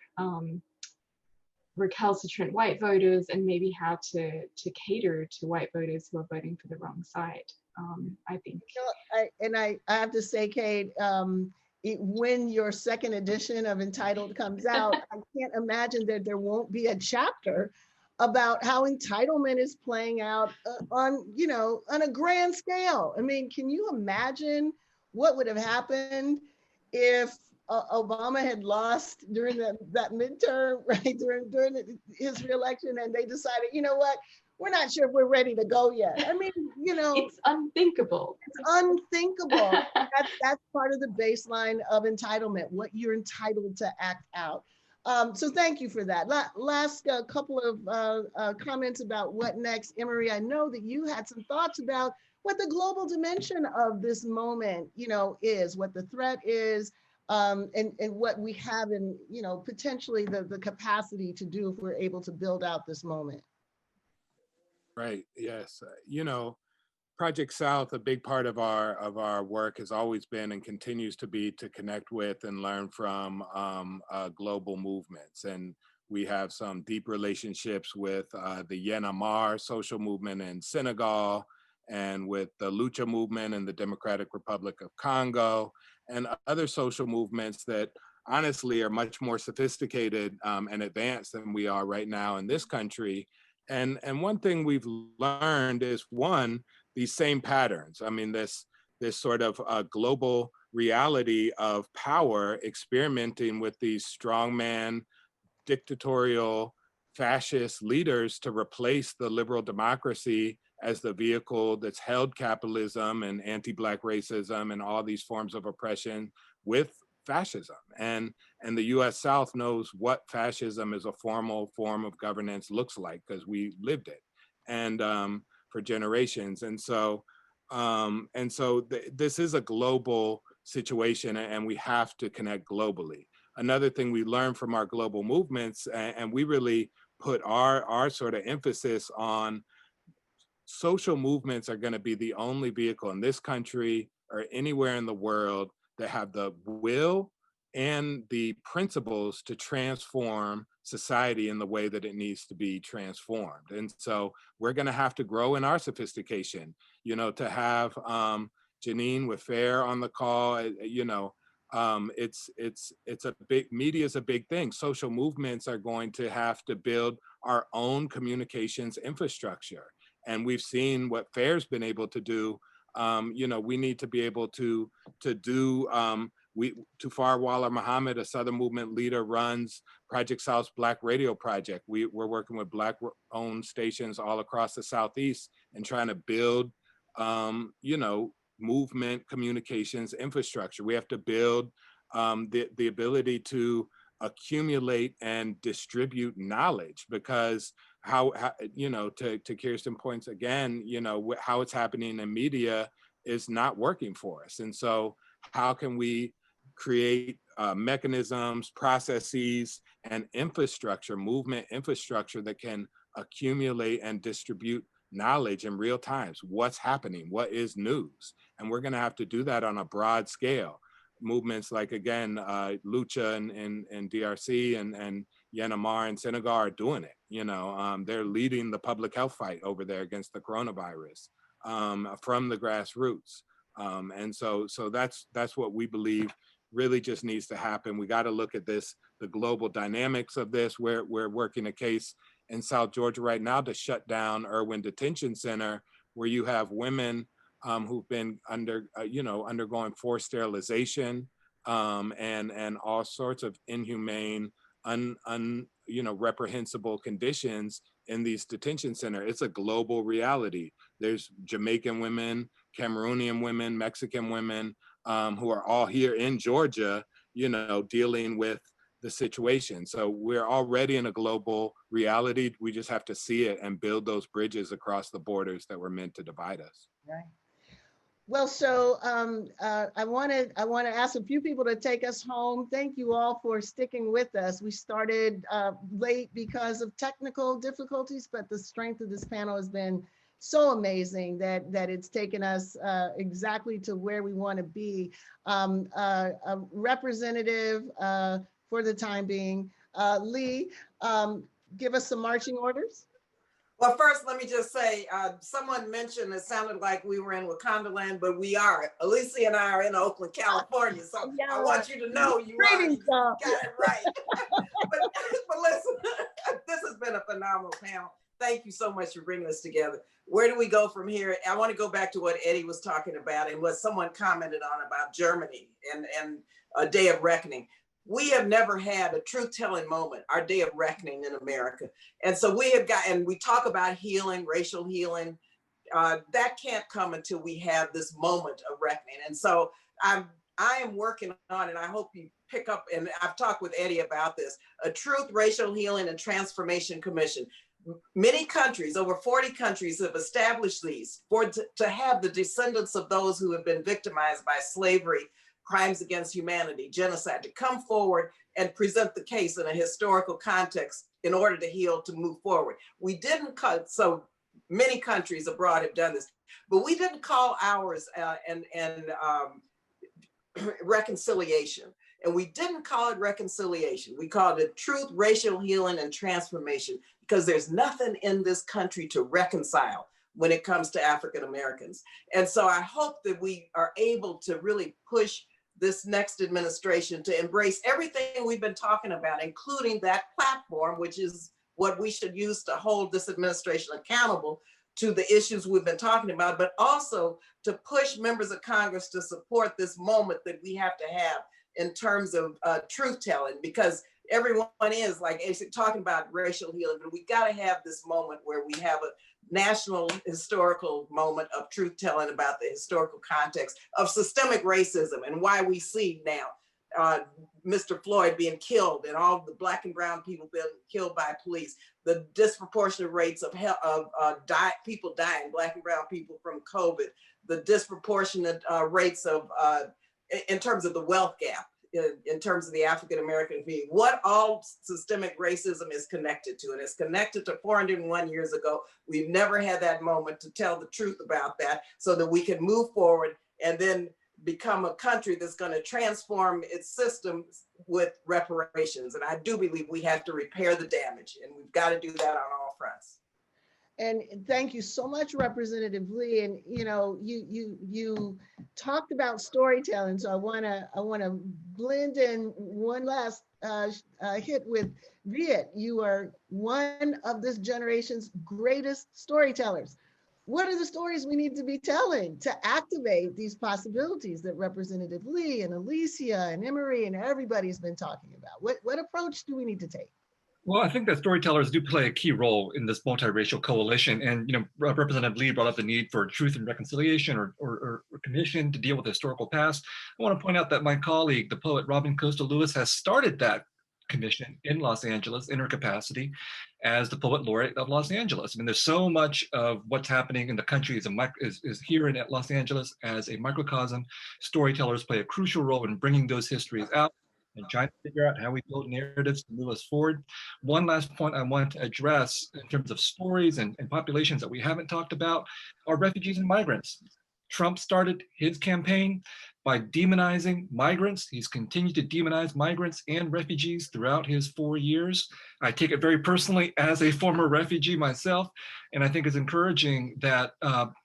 [SPEAKER 5] recalcitrant white voters, and maybe how to cater to white voters who are voting for the wrong side. I think.
[SPEAKER 1] You know, I have to say, Kate, when your second edition of Entitled comes out, I can't imagine that there won't be a chapter about how entitlement is playing out on, you know, on a grand scale. I mean, can you imagine what would have happened if Obama had lost during that midterm, right, during his reelection, and they decided, you know what, we're not sure if we're ready to go yet. I mean, you know.
[SPEAKER 5] It's unthinkable.
[SPEAKER 1] It's unthinkable. That's part of the baseline of entitlement, what you're entitled to act out. So thank you for that. Last couple of comments about what next. Emery, I know that you had some thoughts about what the global dimension of this moment, you know, is, what the threat is, and what we have in, you know, potentially the capacity to do if we're able to build out this moment.
[SPEAKER 9] Right. Yes. You know, Project South, a big part of our work has always been and continues to be to connect with and learn from global movements. And we have some deep relationships with the Yen Amar social movement in Senegal, and with the Lucha movement in the Democratic Republic of Congo, and other social movements that honestly are much more sophisticated and advanced than we are right now in this country. And one thing we've learned is, one, these same patterns. I mean, this sort of global reality of power experimenting with these strongman, dictatorial, fascist leaders to replace the liberal democracy as the vehicle that's held capitalism and anti-Black racism and all these forms of oppression with fascism. And the US South knows what fascism as a formal form of governance looks like, because we lived it and for generations. And so this is a global situation, and we have to connect globally. Another thing we learned from our global movements, and we really put our sort of emphasis on, social movements are going to be the only vehicle in this country or anywhere in the world that have the will and the principles to transform society in the way that it needs to be transformed. And so we're going to have to grow in our sophistication, you know, to have Janine with FAIR on the call, you know, it's a big, media is a big thing. Social movements are going to have to build our own communications infrastructure. And we've seen what FAIR's been able to do. You know, we need to be able to do Tufar Waller Muhammad, a Southern Movement leader, runs Project South's Black Radio Project. We're working with Black-owned stations all across the Southeast and trying to build, movement communications infrastructure. We have to build the ability to accumulate and distribute knowledge, because how to Kirsten points again, how it's happening in media is not working for us. And so how can we create mechanisms, processes, and infrastructure, movement infrastructure that can accumulate and distribute knowledge in real times? What's happening? What is news? And we're going to have to do that on a broad scale. Movements like, again, Lucha and DRC and Yanamar and Senegal are doing it. They're leading the public health fight over there against the coronavirus from the grassroots. And so that's what we believe really just needs to happen. We got to look at this, the global dynamics of this. We're working a case in South Georgia right now to shut down Irwin Detention Center, where you have women who've been undergoing forced sterilization and all sorts of inhumane, reprehensible conditions in these detention centers. It's a global reality. There's Jamaican women, Cameroonian women, Mexican women who are all here in Georgia, dealing with the situation. So we're already in a global reality. We just have to see it and build those bridges across the borders that were meant to divide us.
[SPEAKER 1] Right. Well, so I want to ask a few people to take us home. Thank you all for sticking with us. We started late because of technical difficulties, but the strength of this panel has been so amazing that it's taken us exactly to where we want to be. A representative for the time being, Lee, give us some marching orders.
[SPEAKER 4] Well, first, let me just say, someone mentioned it sounded like we were in Wakanda land, but we are. Alicia and I are in Oakland, California. So yeah, I want you to know you got it right. but listen, this has been a phenomenal panel. Thank you so much for bringing us together. Where do we go from here? I want to go back to what Eddie was talking about and what someone commented on about Germany and a day of reckoning. We have never had a truth-telling moment, our day of reckoning in America. And so we talk about healing, racial healing. That can't come until we have this moment of reckoning. And so I am working on, and I hope you pick up, and I've talked with Eddie about this, a Truth, Racial Healing, and Transformation Commission. Many countries, over 40 countries, have established these to have the descendants of those who have been victimized by slavery, crimes against humanity, genocide, to come forward and present the case in a historical context in order to heal, to move forward. We didn't so many countries abroad have done this, but we didn't call ours reconciliation. And we didn't call it reconciliation. We called it Truth, Racial Healing, and Transformation, because there's nothing in this country to reconcile when it comes to African Americans. And so I hope that we are able to really push this next administration to embrace everything we've been talking about, including that platform, which is what we should use to hold this administration accountable to the issues we've been talking about, but also to push members of Congress to support this moment that we have to have in terms of truth-telling, because everyone is like talking about racial healing, but we got to have this moment where we have a national historical moment of truth-telling about the historical context of systemic racism and why we see now Mr. Floyd being killed and all the Black and brown people being killed by police, the disproportionate rates of people dying, Black and brown people from COVID, the disproportionate rates of, in terms of the wealth gap, in terms of the African-American community, what all systemic racism is connected to. And it's connected to 401 years ago. We've never had that moment to tell the truth about that so that we can move forward and then become a country that's going to transform its systems with reparations. And I do believe we have to repair the damage, and we've got to do that on all fronts.
[SPEAKER 1] And thank you so much, Representative Lee. And you talked about storytelling, so I wanna blend in one last hit with Viet. You are one of this generation's greatest storytellers. what are the stories we need to be telling to activate these possibilities that Representative Lee and Alicia and Emery and everybody's been talking about? What approach do we need to take?
[SPEAKER 2] Well, I think that storytellers do play a key role in this multiracial coalition. And, Representative Lee brought up the need for truth and reconciliation or commission to deal with the historical past. I want to point out that my colleague, the poet Robin Costa Lewis, has started that commission in Los Angeles in her capacity as the poet laureate of Los Angeles. I mean, there's so much of what's happening in the country is here in Los Angeles as a microcosm. Storytellers play a crucial role in bringing those histories out and trying to figure out how we build narratives to move us forward. One last point I want to address in terms of stories and populations that we haven't talked about are refugees and migrants. Trump started his campaign by demonizing migrants. He's continued to demonize migrants and refugees throughout his 4 years. I take it very personally as a former refugee myself, and I think it's encouraging that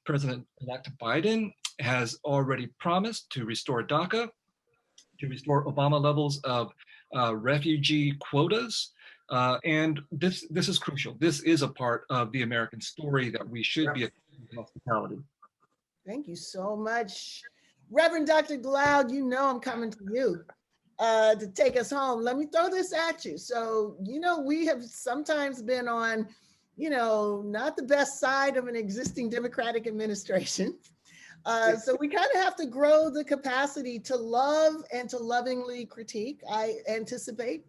[SPEAKER 2] President-elect Biden has already promised to restore DACA, to restore Obama levels of refugee quotas. And this is crucial. This is a part of the American story that we should be attending hospitality.
[SPEAKER 1] Thank you so much. Reverend Dr. Glaude, I'm coming to you to take us home. Let me throw this at you. So, we have sometimes been on, not the best side of an existing Democratic administration. So we kind of have to grow the capacity to love and to lovingly critique. I anticipate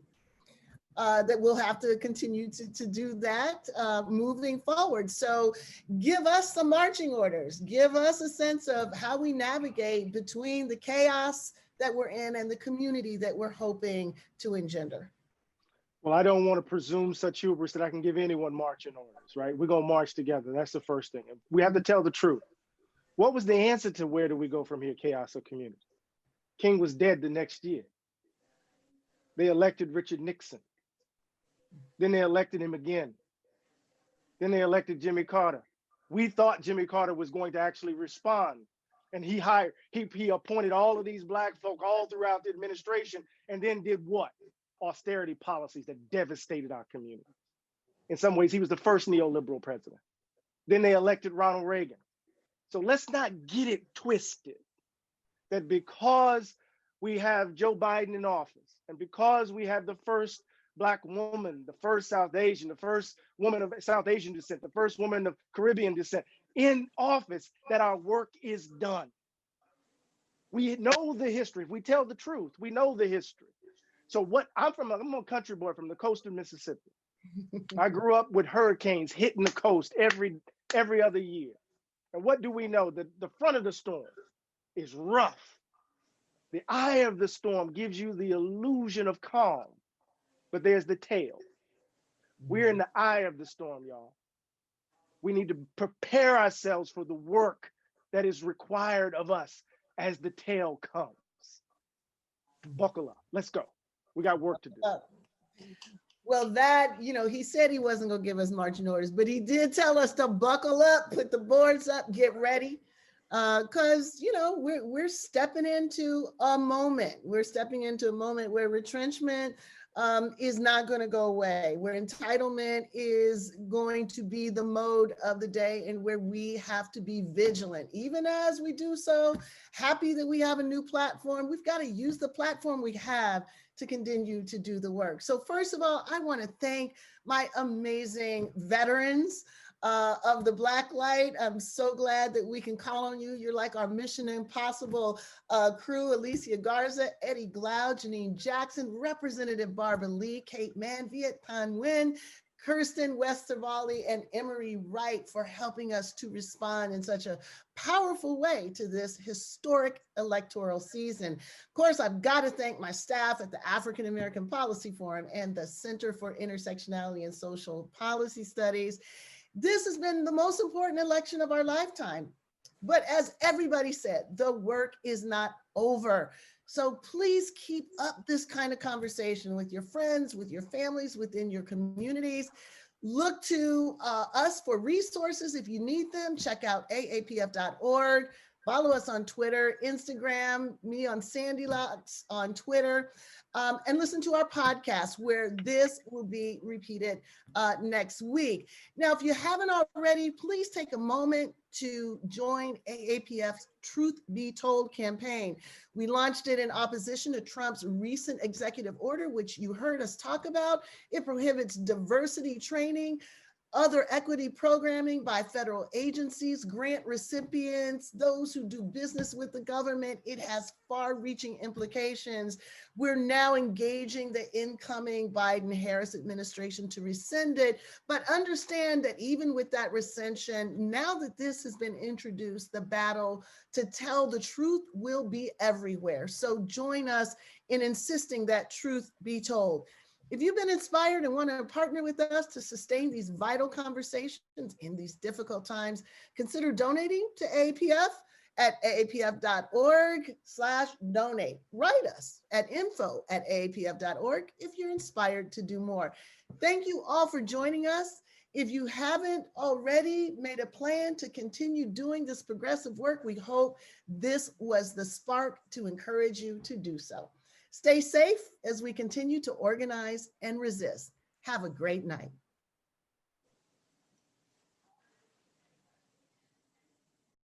[SPEAKER 1] that we'll have to continue to do that moving forward. So give us some marching orders. Give us a sense of how we navigate between the chaos that we're in and the community that we're hoping to engender.
[SPEAKER 8] Well, I don't want to presume such hubris that I can give anyone marching orders, right? We're going to march together. That's the first thing. We have to tell the truth. What was the answer to where do we go from here, chaos or community? King was dead the next year. They elected Richard Nixon. Then they elected him again. Then they elected Jimmy Carter. We thought Jimmy Carter was going to actually respond. And he appointed all of these Black folk all throughout the administration and then did what? Austerity policies that devastated our community. In some ways, he was the first neoliberal president. Then they elected Ronald Reagan. So let's not get it twisted that because we have Joe Biden in office and because we have the first Black woman, the first South Asian, the first woman of South Asian descent, the first woman of Caribbean descent in office, that our work is done. We know the history. If we tell the truth, we know the history. So I'm a country boy from the coast of Mississippi. I grew up with hurricanes hitting the coast every other year. And what do we know? The front of the storm is rough. The eye of the storm gives you the illusion of calm, but there's the tail. We're in the eye of the storm, y'all. We need to prepare ourselves for the work that is required of us as the tail comes. Buckle up. Let's go. We got work to do.
[SPEAKER 1] Well, he said he wasn't going to give us marching orders, but he did tell us to buckle up, put the boards up, get ready. Because, we're stepping into a moment. We're stepping into a moment where retrenchment is not going to go away, where entitlement is going to be the mode of the day, and where we have to be vigilant. Even as we do so, happy that we have a new platform. We've got to use the platform we have to continue to do the work. So first of all, I want to thank my amazing veterans of the Blacklight. I'm so glad that we can call on you. You're like our Mission Impossible crew: Alicia Garza, Eddie Glaude, Janine Jackson, Representative Barbara Lee, Kate Manne, Viet, Nguyen, Kirsten, Savali, and Emery Wright for helping us to respond in such a powerful way to this historic electoral season. Of course, I've got to thank my staff at the African American Policy Forum and the Center for Intersectionality and Social Policy Studies. This has been the most important election of our lifetime. But as everybody said, the work is not over. So please keep up this kind of conversation with your friends, with your families, within your communities. Look to us for resources if you need them. Check out aapf.org. Follow us on Twitter, Instagram, me on Sandy Locks on Twitter, and listen to our podcast where this will be repeated next week. Now, if you haven't already, please take a moment to join AAPF's Truth Be Told campaign. We launched it in opposition to Trump's recent executive order, which you heard us talk about. It prohibits diversity training, other equity programming by federal agencies, grant recipients, those who do business with the government. It has far-reaching implications. We're now engaging the incoming Biden-Harris administration to rescind it, but understand that even with that rescission, now that this has been introduced, the battle to tell the truth will be everywhere. So join us in insisting that truth be told. If you've been inspired and want to partner with us to sustain these vital conversations in these difficult times, consider donating to AAPF at aapf.org/donate. Write us at info@aapf.org if you're inspired to do more. Thank you all for joining us. If you haven't already made a plan to continue doing this progressive work, we hope this was the spark to encourage you to do so. Stay safe as we continue to organize and resist. Have a great night.